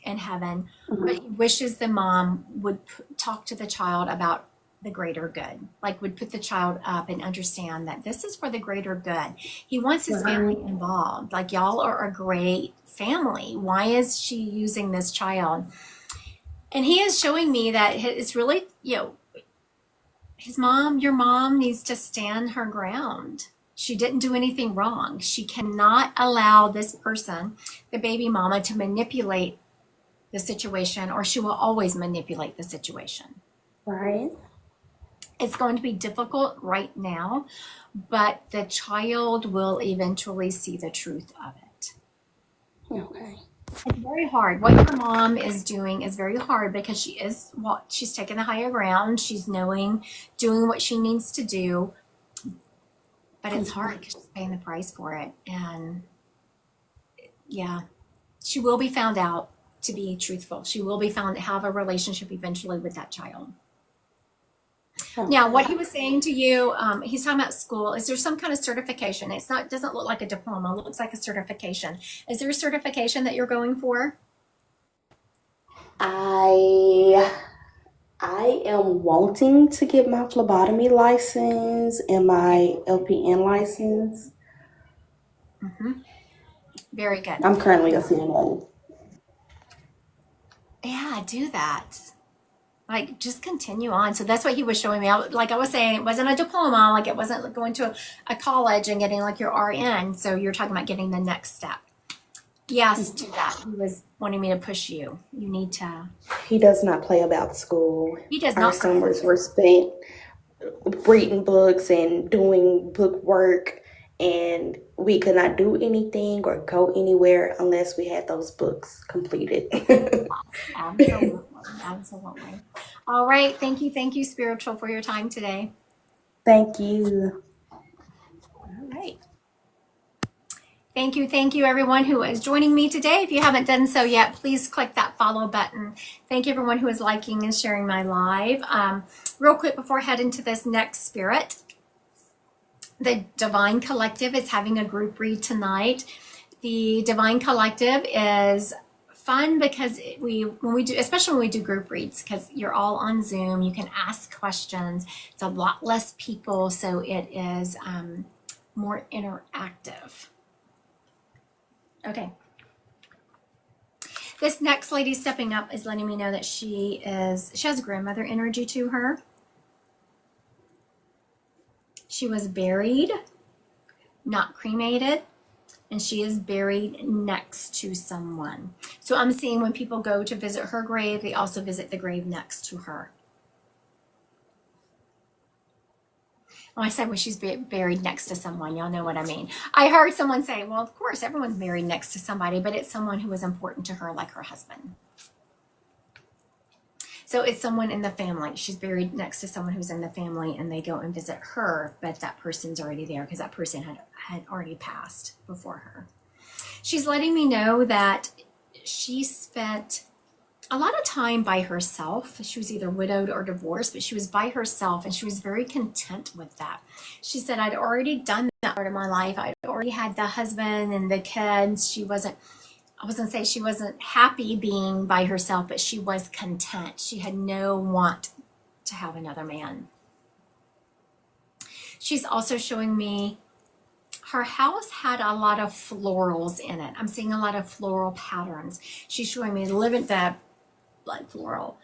in heaven, but he wishes the mom would talk to the child about the greater good, like would put the child up and understand that this is for the greater good. He wants his family involved. Like, y'all are a great family. Why is she using this child? And he is showing me that it's really, your mom needs to stand her ground. She didn't do anything wrong. She cannot allow this person, the baby mama, to manipulate the situation, or she will always manipulate the situation. Right. It's going to be difficult right now, but the child will eventually see the truth of it. Okay. It's very hard. What your mom is doing is very hard because she's taking the higher ground. She's doing what she needs to do. But it's hard because she's paying the price for it. And yeah, she will be found out to be truthful. She will be found to have a relationship eventually with that child. Now, what he was saying to you, he's talking about school. Is there some kind of certification? It doesn't look like a diploma. It looks like a certification. Is there a certification that you're going for? I am wanting to get my phlebotomy license and my LPN license. Very good. I'm currently a CNA. Yeah, do that. Like, just continue on. So that's what he was showing me. Like I was saying, it wasn't a diploma. Like, it wasn't like going to a college and getting like your RN. So you're talking about getting the next step. Yes, do that. He was wanting me to push you. You need to. He does not play about school. He does Our not. summers were spent reading books and doing book work, and we could not do anything or go anywhere unless we had those books completed. Absolutely. All right. Thank you, Spiritual, for your time today. Thank you. All right. Thank you, everyone who is joining me today. If you haven't done so yet, please click that follow button. Thank you, everyone who is liking and sharing my live. Real quick before I head into this next spirit, the Divine Collective is having a group read tonight. The Divine Collective is fun because especially when we do group reads, because you're all on Zoom, you can ask questions. It's a lot less people, so it is more interactive. Okay. This next lady stepping up is letting me know that she has grandmother energy to her. She was buried, not cremated, and she is buried next to someone. So I'm seeing when people go to visit her grave, they also visit the grave next to her. When I say when she's buried next to someone, y'all know what I mean. I heard someone say, well, of course, everyone's buried next to somebody, but it's someone who was important to her, like her husband. So it's someone in the family. She's buried next to someone who's in the family, and they go and visit her, but that person's already there because that person had already passed before her. She's letting me know that she spent a lot of time by herself. She was either widowed or divorced, but she was by herself, and she was very content with that. She said, I'd already done that part of my life. I'd already had the husband and the kids. I wasn't say she wasn't happy being by herself, but she was content. She had no want to have another man. She's also showing me her house had a lot of florals in it. I'm seeing a lot of floral patterns. She's showing me the floral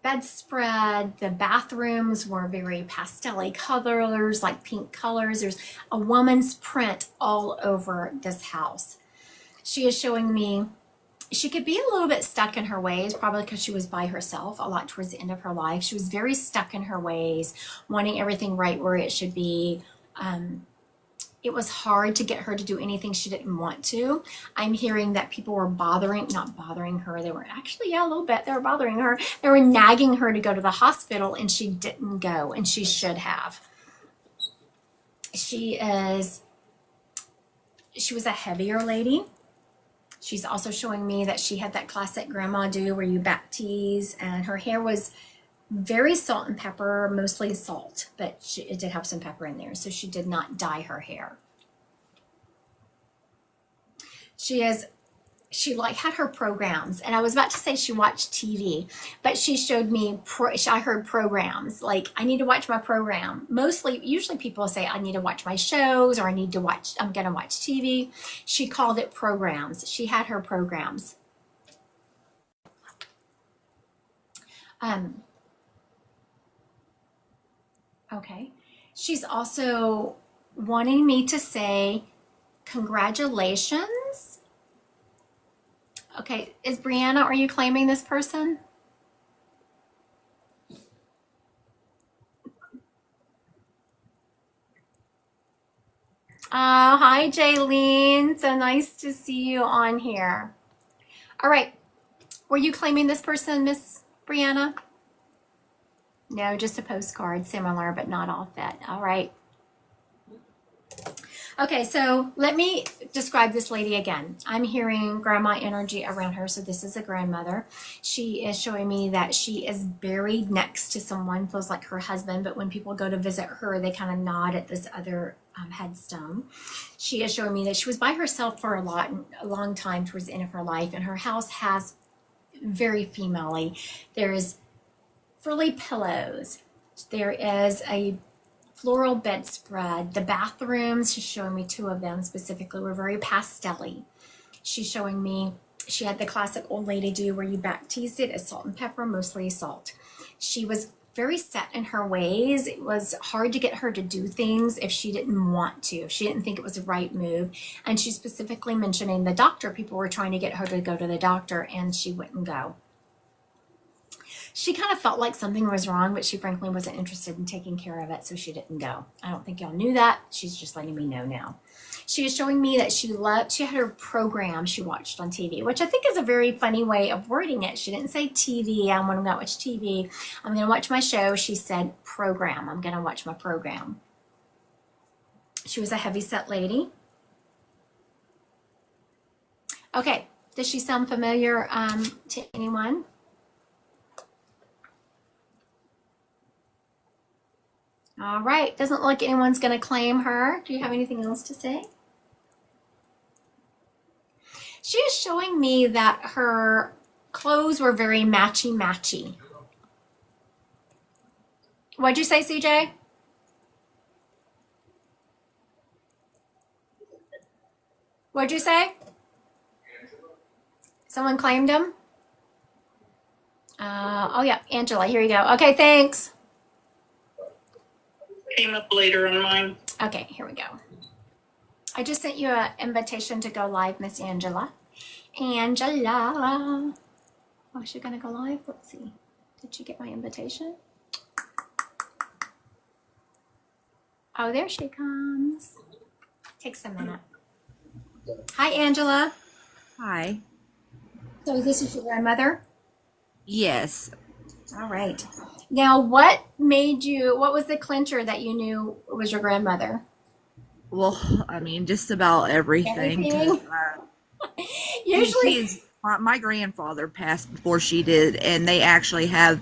bedspread. The bathrooms were very pastel-y colors, like pink colors. There's a woman's print all over this house. She is showing me she could be a little bit stuck in her ways, probably because she was by herself a lot towards the end of her life. She was very stuck in her ways, wanting everything right where it should be. It was hard to get her to do anything she didn't want to. I'm hearing that people were not bothering her. They were actually, a little bit. They were bothering her. They were nagging her to go to the hospital, and she didn't go, and she should have. She was a heavier lady. She's also showing me that she had that classic grandma do where you back tease, and her hair was very salt and pepper, mostly salt, but it did have some pepper in there, so she did not dye her hair. She had her programs, and I was about to say she watched TV, but she showed me, I heard programs, like I need to watch my program. Usually people say I need to watch my shows, or I'm going to watch TV. She called it programs. She had her programs. Okay. She's also wanting me to say congratulations. Okay, is Brianna, are you claiming this person? Oh, hi, Jaylene. So nice to see you on here. All right. Were you claiming this person, Miss Brianna? No, just a postcard, similar, but not all fit. All right. Okay, so let me describe this lady again. I'm hearing grandma energy around her, so this is a grandmother. She is showing me that she is buried next to someone, feels like her husband, but when people go to visit her, they kind of nod at this other headstone. She is showing me that she was by herself for a long time towards the end of her life, and her house has very female-y. There's frilly pillows. There is a floral bedspread. The bathrooms, she's showing me two of them specifically, were very pastel-y. She's showing me she had the classic old lady do where you back teased it as salt and pepper, mostly salt. She was very set in her ways. It was hard to get her to do things if she didn't want to, if she didn't think it was the right move. And she's specifically mentioning the doctor. People were trying to get her to go to the doctor, and she wouldn't go. She kind of felt like something was wrong, but she frankly wasn't interested in taking care of it, so she didn't go. I don't think y'all knew that. She's just letting me know now. She is showing me that she had her program she watched on TV, which I think is a very funny way of wording it. She didn't say TV, I'm going to watch TV. I'm going to watch my show. She said program. I'm going to watch my program. She was a heavy-set lady. Okay, does she sound familiar to anyone? All right, doesn't look like anyone's going to claim her. Do you have anything else to say? She is showing me that her clothes were very matchy-matchy. What'd you say, CJ? What'd you say? Someone claimed him? Oh, yeah, Angela, here you go. Okay, thanks. Came up later on mine. Okay, here we go. I just sent you an invitation to go live, Miss Angela. Angela. Oh, is she going to go live? Let's see. Did she get my invitation? Oh, there she comes. Takes a minute. Hi, Angela. Hi. So this is your grandmother? Yes. All right. Now, what was the clincher that you knew was your grandmother? Well, I mean, just about everything. 'Cause, Everything? she Usually, is my grandfather passed before she did, and they actually have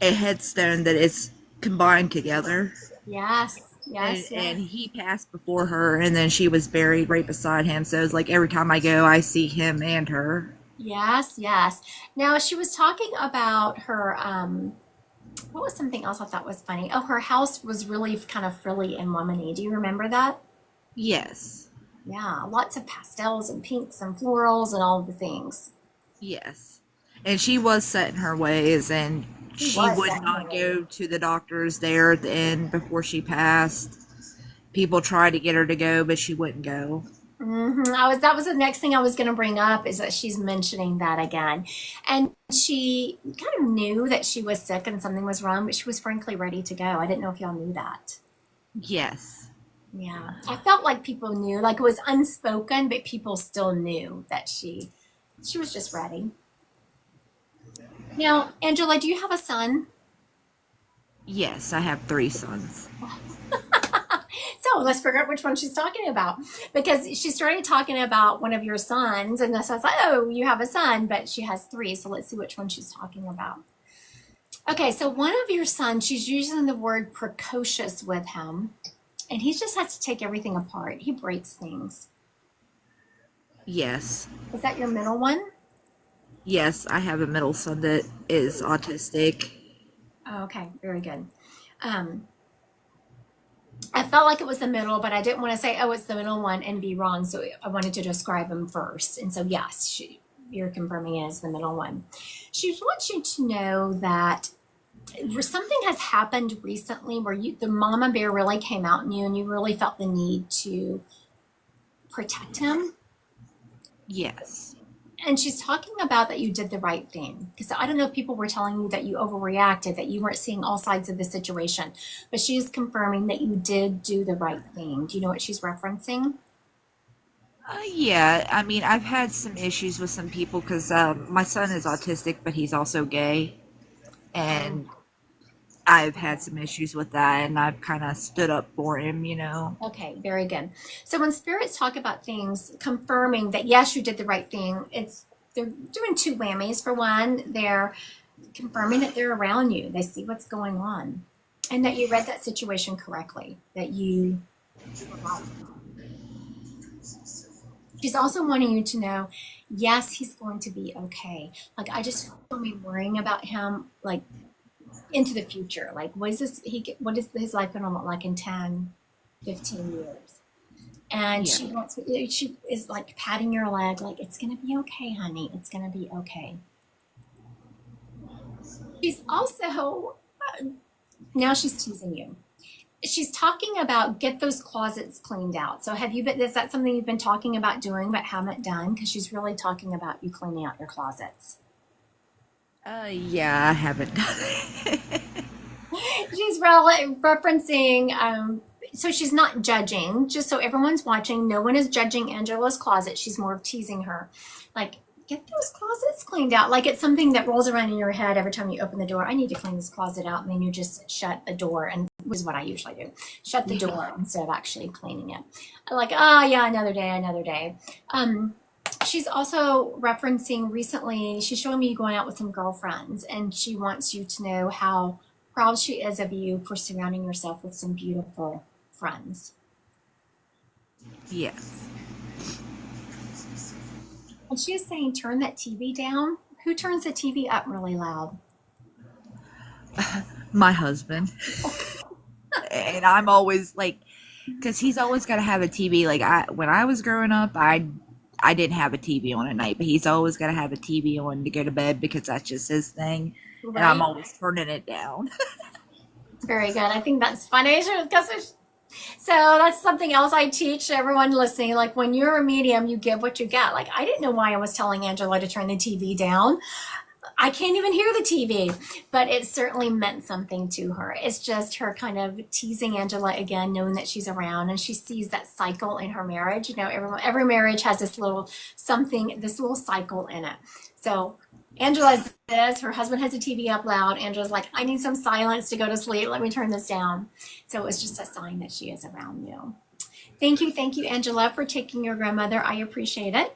a headstone that is combined together. yes, And, yes, yes. and he passed before her, and then she was buried right beside him. So it's like every time I go, I see him and her. Yes, yes. Now she was talking about her what was something else I thought was funny? Oh, her house was really kind of frilly and womany. Do you remember that? Yes. Yeah, lots of pastels and pinks and florals and all the things. Yes. And she was set in her ways, and She she was would set in her not ways. go to the doctors there at the end before she passed. People tried to get her to go, but she wouldn't go. That was the next thing I was going to bring up is that she's mentioning that again. And she kind of knew that she was sick and something was wrong, but she was frankly ready to go. I didn't know if y'all knew that. Yes. Yeah. I felt like people knew, like it was unspoken, but people still knew that she was just ready. Now, Angela, do you have a son? Yes, I have 3 sons. So let's figure out which one she's talking about because she started talking about one of your sons, and so I was like, oh, you have a son, but she has 3. So let's see which one she's talking about. Okay, so one of your sons, she's using the word precocious with him, and he just has to take everything apart. He breaks things. Yes. Is that your middle one? Yes, I have a middle son that is autistic. Oh, okay, very good. Um, I felt like it was the middle, but I didn't want to say, oh, it's the middle one and be wrong. So I wanted to describe him first. And so, yes, you're confirming it as the middle one. She wants you to know that something has happened recently where the mama bear really came out in you and you really felt the need to protect him. Yes. And she's talking about that you did the right thing. Because I don't know if people were telling you that you overreacted, that you weren't seeing all sides of the situation. But she's confirming that you did do the right thing. Do you know what she's referencing? Yeah, I mean, I've had some issues with some people because my son is autistic, but he's also gay. Oh, And I've had some issues with that, and I've kind of stood up for him. okay, very good. So when spirits talk about things, confirming that yes, you did the right thing, they're doing 2 whammies. For one, they're confirming that they're around you. They see what's going on. And that you read that situation correctly. That you She's also wanting you to know, yes, he's going to be okay. Like I just feel me worrying about him, like into the future. Like what is his life going to look like in 10, 15 years? And Yeah. she is like patting your leg, like it's going to be okay, honey. It's going to be okay. She's also now she's teasing you. She's talking about get those closets cleaned out. So is that something you've been talking about doing but haven't done? Because she's really talking about you cleaning out your closets. Yeah, I haven't done it. She's referencing, so she's not judging, just so everyone's watching. No one is judging Angela's closet. She's more of teasing her. Like, get those closets cleaned out. Like it's something that rolls around in your head every time you open the door. I need to clean this closet out. And then you just shut the door, and which is what I usually do. Shut the door instead of actually cleaning it. Like, oh yeah, another day, another day. She's also referencing recently, she's showing me you going out with some girlfriends, and she wants you to know how proud she is of you for surrounding yourself with some beautiful friends. Yes. And she is saying, turn that TV down. Who turns the TV up really loud? My husband. And I'm always like, because he's always got to have a TV. Like when I was growing up, I didn't have a TV on at night, but he's always got to have a TV on to go to bed because that's just his thing. Right? And I'm always turning it down. Very good. I think that's funny. So that's something else I teach everyone listening. Like when you're a medium, you give what you get. Like I didn't know why I was telling Angela to turn the TV down. I can't even hear the TV, but it certainly meant something to her. It's just her kind of teasing Angela again, knowing that she's around, and she sees that cycle in her marriage. You know, every marriage has this little something, this little cycle in it. So Angela's this, her husband has the TV up loud. Angela's like, I need some silence to go to sleep. Let me turn this down. So it's just a sign that she is around you. Thank you, Angela, for taking your grandmother. I appreciate it.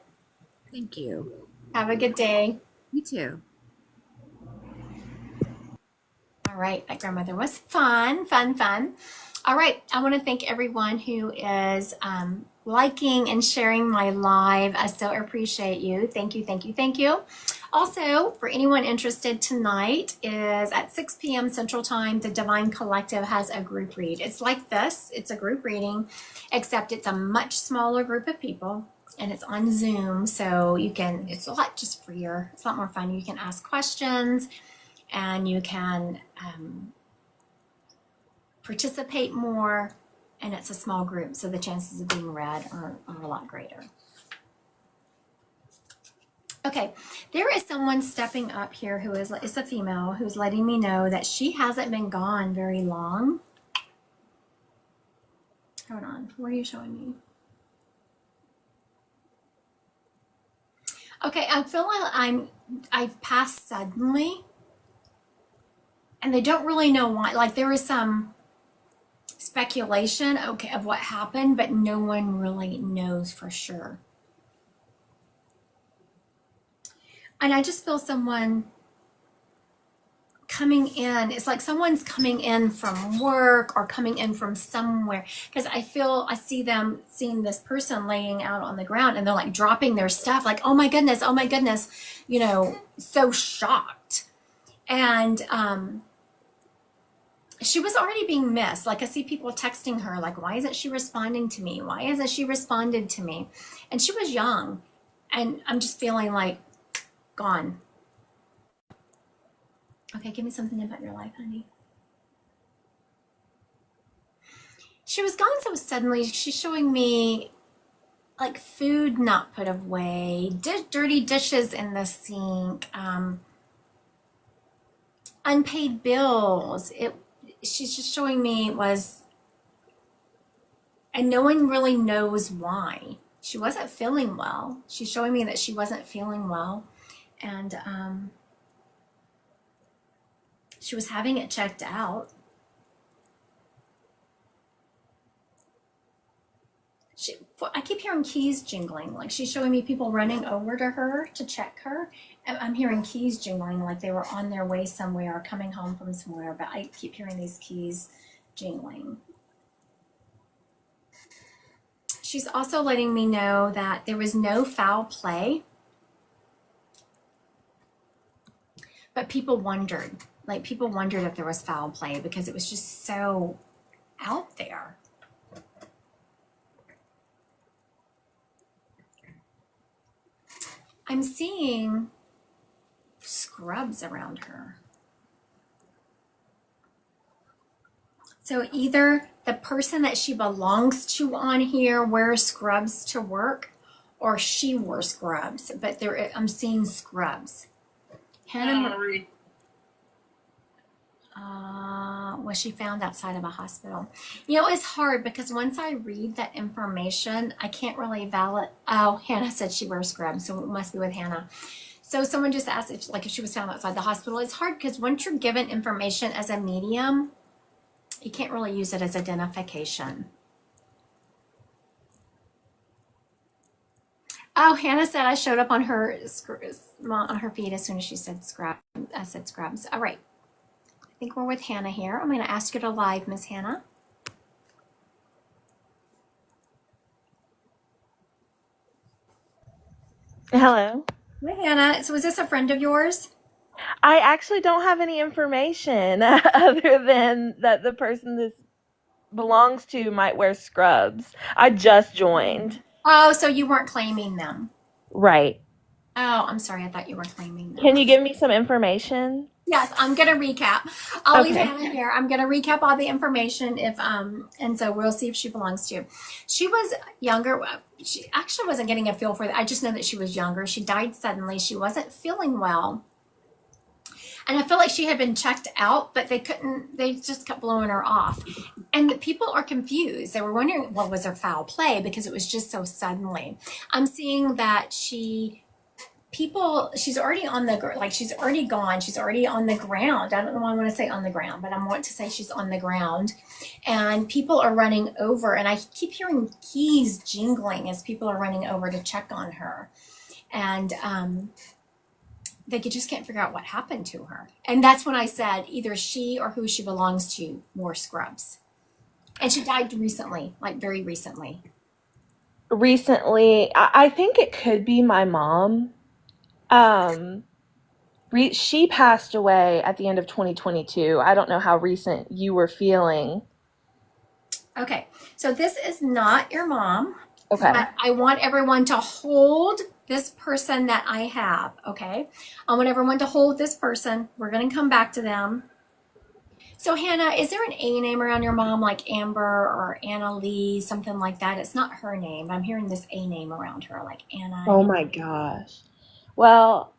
Thank you. Have a good day. You too. All right, that grandmother was fun. All right, I want to thank everyone who is liking and sharing my live. I so appreciate you. Thank you. Also, for anyone interested, tonight is at 6 p.m. Central Time. The Divine Collective has a group read. It's like this. It's a group reading, except it's a much smaller group of people, and it's on Zoom, so it's a lot just freer. It's a lot more fun. You can ask questions, and you can participate more, and it's a small group, so the chances of being read are a lot greater. Okay, there is someone stepping up here who is a female who's letting me know that she hasn't been gone very long. Hold on, what are you showing me? Okay, I feel like I've passed suddenly, and they don't really know why. Like, there is some speculation, okay, of what happened, but no one really knows for sure. And I just feel someone coming in. It's like someone's coming in from work or coming in from somewhere, because I see them seeing this person laying out on the ground, and they're like dropping their stuff, like, oh my goodness, you know, so shocked. And she was already being missed. Like, I see people texting her, like, why isn't she responding to me? Why hasn't she responded to me? And she was young, and I'm just feeling like gone. Okay, give me something about your life, honey. She was gone so suddenly. She's showing me like food not put away, dirty dishes in the sink, unpaid bills. She's just showing me and no one really knows why. She wasn't feeling well. She's showing me that she wasn't feeling well, and she was having it checked out. I keep hearing keys jingling. Like, she's showing me people running over to her to check her. And I'm hearing keys jingling, like they were on their way somewhere or coming home from somewhere. But I keep hearing these keys jingling. She's also letting me know that there was no foul play. But people wondered. Like, people wondered if there was foul play because it was just so out there. I'm seeing scrubs around her. So either the person that she belongs to on here wears scrubs to work, or she wore scrubs. But I'm seeing scrubs. Hannah, was she found outside of a hospital? You know, it's hard because once I read that information, I can't really validate. Oh, Hannah said she wears scrubs, so it must be with Hannah. So someone just asked if she was found outside the hospital. It's hard because once you're given information as a medium, you can't really use it as identification. Oh, Hannah said I showed up on her feed as soon as she said scrub. I said scrubs. All right. I think we're with Hannah here. I'm going to ask you to live, Miss Hannah. Hello. Hi, Hannah. So is this a friend of yours? I actually don't have any information other than that the person this belongs to might wear scrubs. I just joined. Oh, so you weren't claiming them. Right. Oh, I'm sorry. I thought you were claiming them. Can you give me some information? Yes, I'm going to recap. I'll leave Okay. Hannah here. I'm going to recap all the information and so we'll see if she belongs to you. She was younger. She actually wasn't getting a feel for that. I just know that she was younger. She died suddenly. She wasn't feeling well. And I feel like she had been checked out, but they just kept blowing her off. And the people are confused. They were wondering, well, was there foul play? Because it was just so suddenly. I'm seeing that she's already on she's already gone. She's already on the ground. I don't know why I want to say on the ground, but I want to say she's on the ground. And people are running over. And I keep hearing keys jingling as people are running over to check on her. And they just can't figure out what happened to her. And that's when I said either she or who she belongs to wore scrubs. And she died recently, like very recently. Recently, I think it could be my mom. She passed away at the end of 2022. I don't know how recent you were feeling. Okay, so this is not your mom. Okay. But I want everyone to hold this person that I have, okay? I want everyone to hold this person. We're going to come back to them. So, Hannah, is there an A name around your mom, like Amber or Anna Lee, something like that? It's not her name. I'm hearing this A name around her, like Anna. Oh my gosh. Well,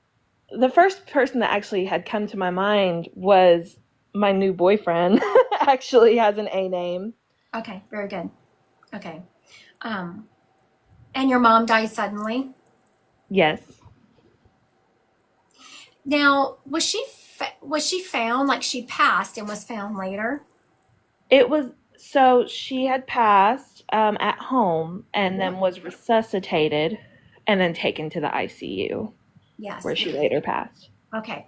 the first person that actually had come to my mind was my new boyfriend. Actually has an A name. Okay, very good. Okay. And your mom died suddenly? Yes. Now, was she found, like she passed and was found later? It was, so she had passed at home and then was resuscitated and then taken to the ICU Yes. where she later passed. Okay.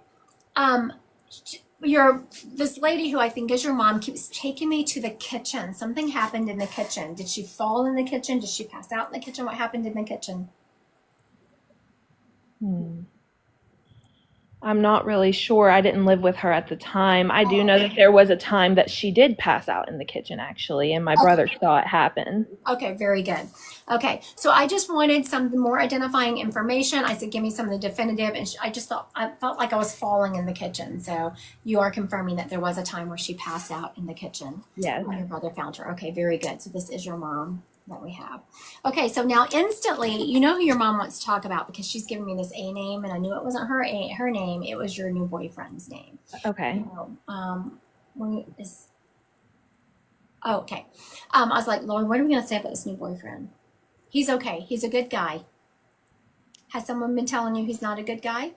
This lady who I think is your mom keeps taking me to the kitchen. Something happened in the kitchen. Did she fall in the kitchen? Did she pass out in the kitchen? What happened in the kitchen? I'm not really sure. I didn't live with her at the time. I do know that there was a time that she did pass out in the kitchen, actually, and my brother saw it happen. Okay, very good. Okay, so I just wanted some more identifying information. I said, give me some of the definitive, and I felt like I was falling in the kitchen. So you are confirming that there was a time where she passed out in the kitchen. Yes. When your brother found her. Okay, very good. So this is your mom that we have. Okay, so now instantly, you know who your mom wants to talk about because she's giving me this A name, and I knew it wasn't her name. It was your new boyfriend's name. Okay. Okay. I was like, Lord, what are we going to say about this new boyfriend? He's okay. He's a good guy. Has someone been telling you he's not a good guy?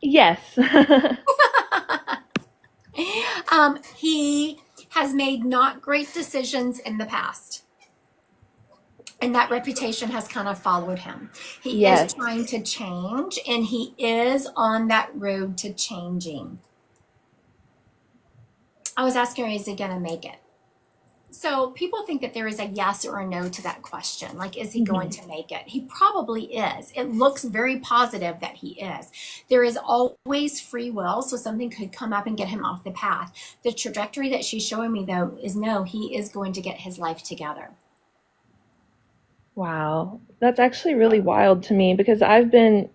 Yes. He has made not great decisions in the past. And that reputation has kind of followed him. He Yes. is trying to change, and he is on that road to changing. I was asking her, is he going to make it? So people think that there is a yes or a no to that question. Like, is he going to make it? He probably is. It looks very positive that he is. There is always free will, so something could come up and get him off the path. The trajectory that she's showing me, though, is no, he is going to get his life together. Wow. That's actually really wild to me because I've been,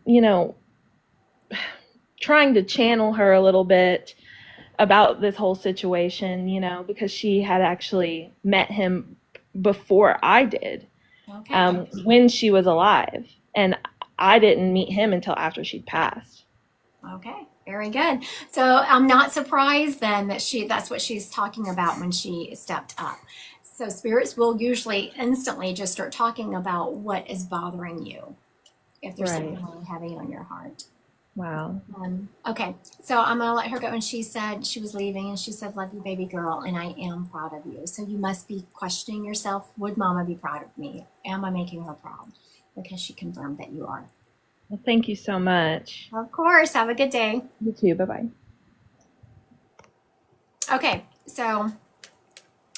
trying to channel her a little bit about this whole situation, because she had actually met him before I did, Okay. when she was alive. And I didn't meet him until after she'd passed. Okay. Very good. So I'm not surprised then that that's what she's talking about when she stepped up. So spirits will usually instantly just start talking about what is bothering you if there's something really heavy on your heart. Wow. Okay, so I'm going to let her go. And she said she was leaving, and she said, love you, baby girl, and I am proud of you. So you must be questioning yourself. Would Mama be proud of me? Am I making her proud? Because she confirmed that you are. Well, thank you so much. Of course. Have a good day. You too. Bye-bye. Okay, so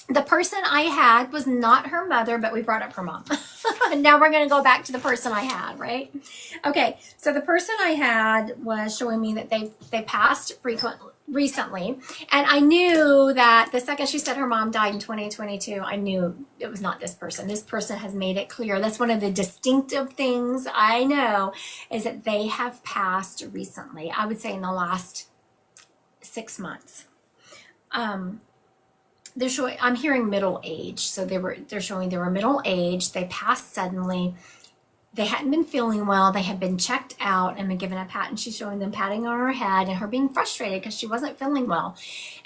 the person I had was not her mother, but we brought up her mom. Now we're going to go back to the person I had, right? Okay, so the person I had was showing me that they passed recently, and I knew that the second she said her mom died in 2022, I knew it was not this person. This person has made it clear. That's one of the distinctive things I know is that they have passed recently. I would say in the last 6 months. They're showing, I'm hearing middle age. So they're showing they were middle age. They passed suddenly. they hadn't been feeling well. They had been checked out and been given a pat, and she's showing them patting on her head and her being frustrated because she wasn't feeling well.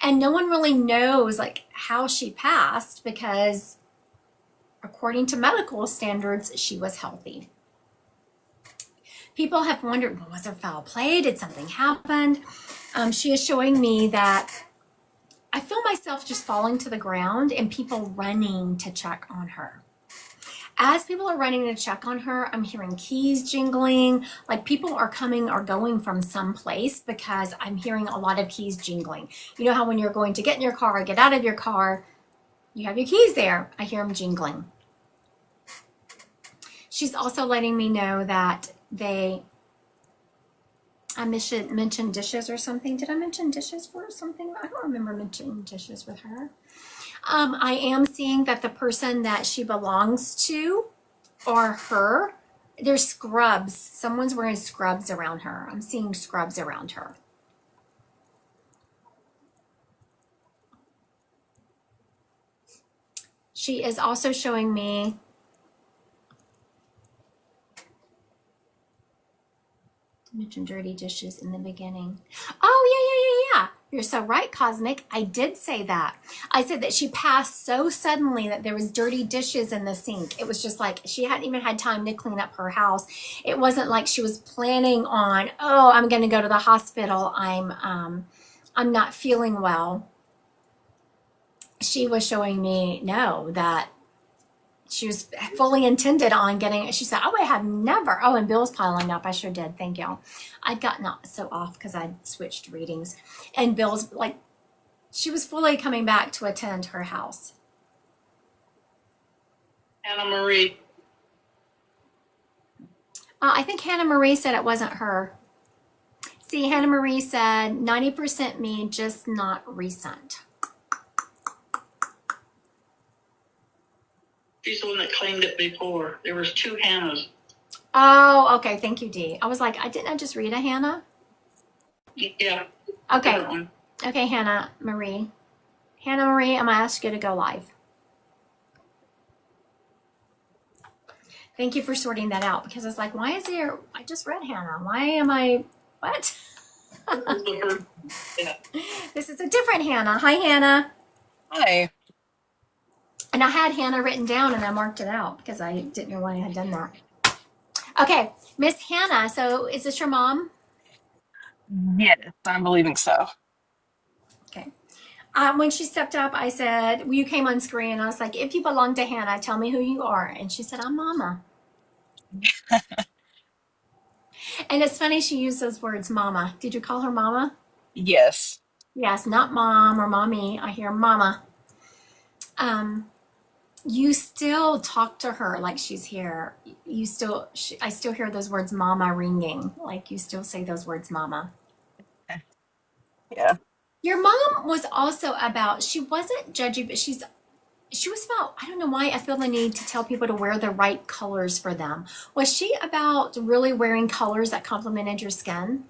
And no one really knows like how she passed because according to medical standards, she was healthy. People have wondered, well, was there foul play? Did something happen? She is showing me that I feel myself just falling to the ground and people running to check on her. As people are running to check on her, I'm hearing keys jingling, like people are coming or going from someplace because I'm hearing a lot of keys jingling. You know how when you're going to get in your car or get out of your car, you have your keys there. I hear them jingling. She's also letting me know that I mentioned dishes or something. Did I mention dishes for something? I don't remember mentioning dishes with her. I am seeing that the person that she belongs to or her, there's scrubs. Someone's wearing scrubs around her. I'm seeing scrubs around her. She is also showing me mentioned dirty dishes in the beginning. Oh, yeah. You're so right, Cosmic. I did say that. I said that she passed so suddenly that there was dirty dishes in the sink. It was just like she hadn't even had time to clean up her house. It wasn't like she was planning on, oh, I'm going to go to the hospital. I'm not feeling well. She was showing me, no, that she was fully intended on getting it. She said, oh, I have never. Oh, and Bill's piling up. I sure did. Thank you. I'd gotten so off because I'd switched readings. And Bill's like, she was fully coming back to attend her house. Anna Marie. I think Hannah Marie said it wasn't her. See, Hannah Marie said 90% me, just not recent. She's the one that claimed it before. There was two Hannahs. Oh, okay. Thank you, Dee. I was like, I just read a Hannah? Yeah. Okay. Different one. Okay, Hannah Marie. Hannah Marie, I'm going to ask you to go live. Thank you for sorting that out because I was like, why is there, I just read Hannah. Why am I, what? Yeah. This is a different Hannah. Hi, Hannah. Hi. And I had Hannah written down and I marked it out because I didn't know why I had done that. Okay, Miss Hannah. So is this your mom? Yes, I'm believing so. Okay. When she stepped up, I said, well, you came on screen. I was like, if you belong to Hannah, tell me who you are. And she said, I'm Mama. And it's funny she used those words, Mama. Did you call her Mama? Yes. Yes, not Mom or Mommy. I hear Mama. You still talk to her like she's here. I still hear those words Mama ringing. Like you still say those words Mama. Yeah. Your mom was also about, she wasn't judgy, but she was about, I don't know why I feel the need to tell people to wear the right colors for them. Was she about really wearing colors that complemented your skin?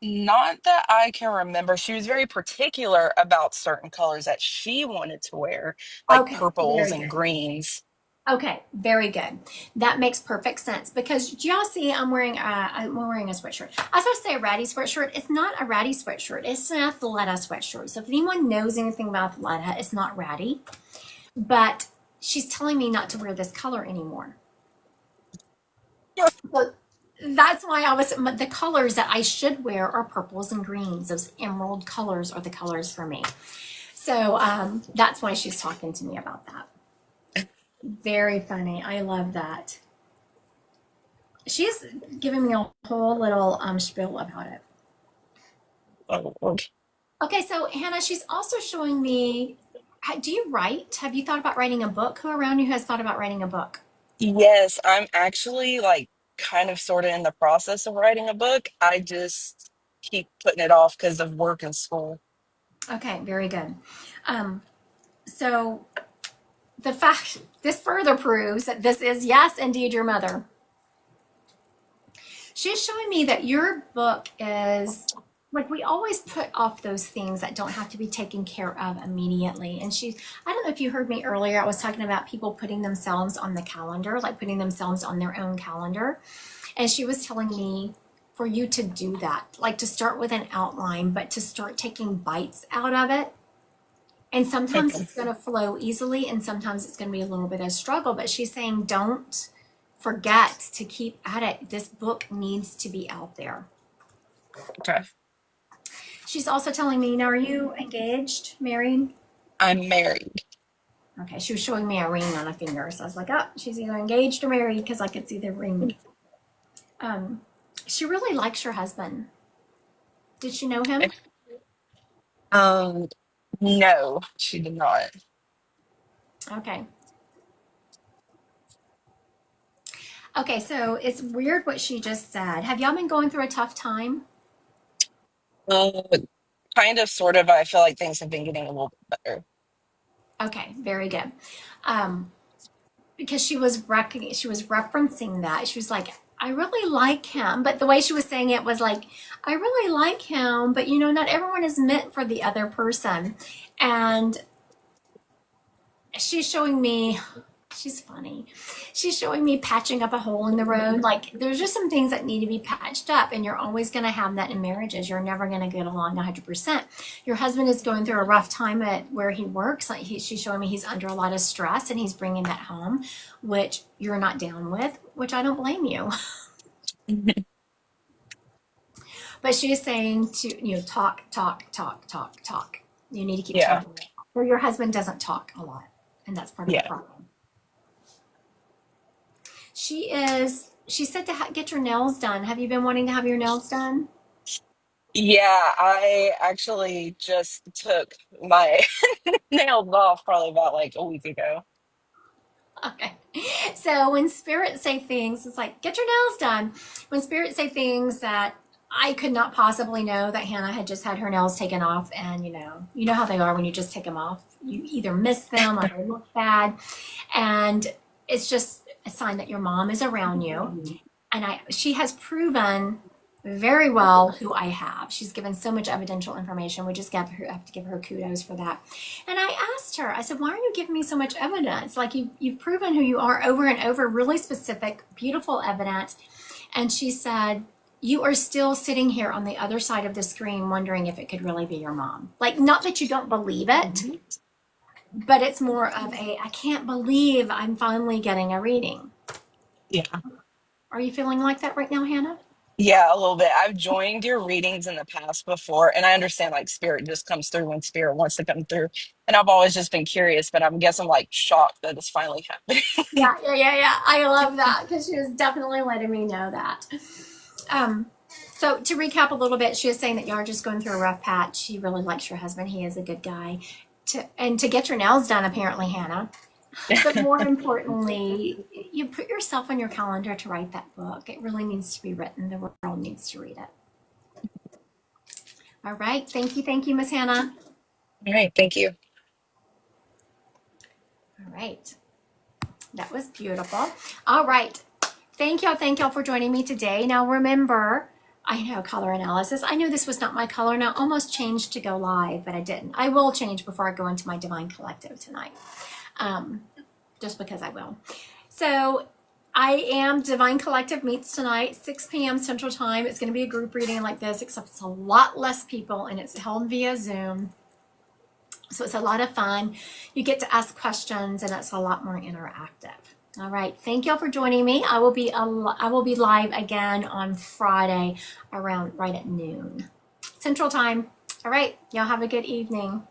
Not that I can remember. She was very particular about certain colors that she wanted to wear, like Okay, purples very and good. greens. Okay, very good. That makes perfect sense because do y'all see I'm wearing a sweatshirt. I was supposed to say a ratty sweatshirt. It's not a ratty sweatshirt. It's an Athleta sweatshirt. So if anyone knows anything about Athleta, it's not ratty. But she's telling me not to wear this color anymore. Yeah. So that's why the colors that I should wear are purples and greens. Those emerald colors are the colors for me. So that's why she's talking to me about that. Very funny. I love that. She's giving me a whole little spiel about it. Oh, Lord. Okay, so Hannah, she's also showing me, do you write? Have you thought about writing a book? Who around you has thought about writing a book? Yes, I'm actually like kind of sort of in the process of writing a book. I just keep putting it off because of work and school. Okay, very good. So this further proves that this is, yes, indeed, your mother. She's showing me that your book is like we always put off those things that don't have to be taken care of immediately. And I don't know if you heard me earlier, I was talking about people putting themselves on the calendar, like putting themselves on their own calendar. And she was telling me for you to do that, like to start with an outline, but to start taking bites out of it. And sometimes Okay. it's going to flow easily, and sometimes it's going to be a little bit of a struggle. But she's saying, don't forget to keep at it. This book needs to be out there. Okay. She's also telling me, now, are you engaged, married? I'm married. Okay, she was showing me a ring on a finger. So I was like, oh, she's either engaged or married because I could see the ring. She really likes your husband. Did she know him? Um, no, she did not. Okay. Okay, so it's weird what she just said. Have y'all been going through a tough time? Uh, Kind of, sort of. I feel like things have been getting a little bit better. Okay, very good. Um, because she was referencing that. She was like, I really like him, but the way she was saying it was like, I really like him, but you know, not everyone is meant for the other person. And she's showing me, she's funny. She's showing me patching up a hole in the road. Like there's just some things that need to be patched up, and you're always going to have that in marriages. You're never going to get along 100%. Your husband is going through a rough time at where he works. Like she's showing me he's under a lot of stress, and he's bringing that home, which you're not down with, which I don't blame you. But she's saying to, you know, talk, talk, talk, talk, talk. You need to keep Yeah, talking. Or your husband doesn't talk a lot, and that's part of the yeah, problem. She said to get your nails done. Have you been wanting to have your nails done? yeah. I actually just took my nails off probably about like a week ago. Okay. So when spirits say things, it's like, get your nails done. When spirits say things that I could not possibly know that Hannah had just had her nails taken off, and you know how they are when you just take them off. You either miss them or they look bad. And it's just a sign that your mom is around you. And she has proven very well who I have. She's given so much evidential information. We just have to give her kudos for that. And I asked her, I said, why are you giving me so much evidence? Like you've proven who you are over and over, really specific, beautiful evidence. And she said, you are still sitting here on the other side of the screen wondering if it could really be your mom. Like, not that you don't believe it, but it's more of I can't believe I'm finally getting a reading. Yeah. Are you feeling like that right now, Hannah? Yeah, a little bit. I've joined your readings in the past before, and I understand like spirit just comes through when spirit wants to come through. And I've always just been curious, but I guess I'm like shocked that it's finally happening. Yeah. I love that because she was definitely letting me know that. Um, so to recap a little bit, she was saying that y'all are just going through a rough patch. She really likes your husband. He is a good guy. To get your nails done, apparently, Hannah. But more importantly, you put yourself on your calendar to write that book. It really needs to be written. The world needs to read it. All right. Thank you, Miss Hannah. All right, thank you. All right. That was beautiful. All right. Thank y'all for joining me today. Now remember, I know color analysis. I knew this was not my color, and I almost changed to go live, but I didn't. I will change before I go into my Divine Collective tonight, just because I will. So I am Divine Collective meets tonight, 6 p.m. Central Time. It's going to be a group reading like this, except it's a lot less people, and it's held via Zoom. So it's a lot of fun. You get to ask questions, and it's a lot more interactive. All right. Thank y'all for joining me. I will be live again on Friday around right at noon Central Time. All right. Y'all have a good evening.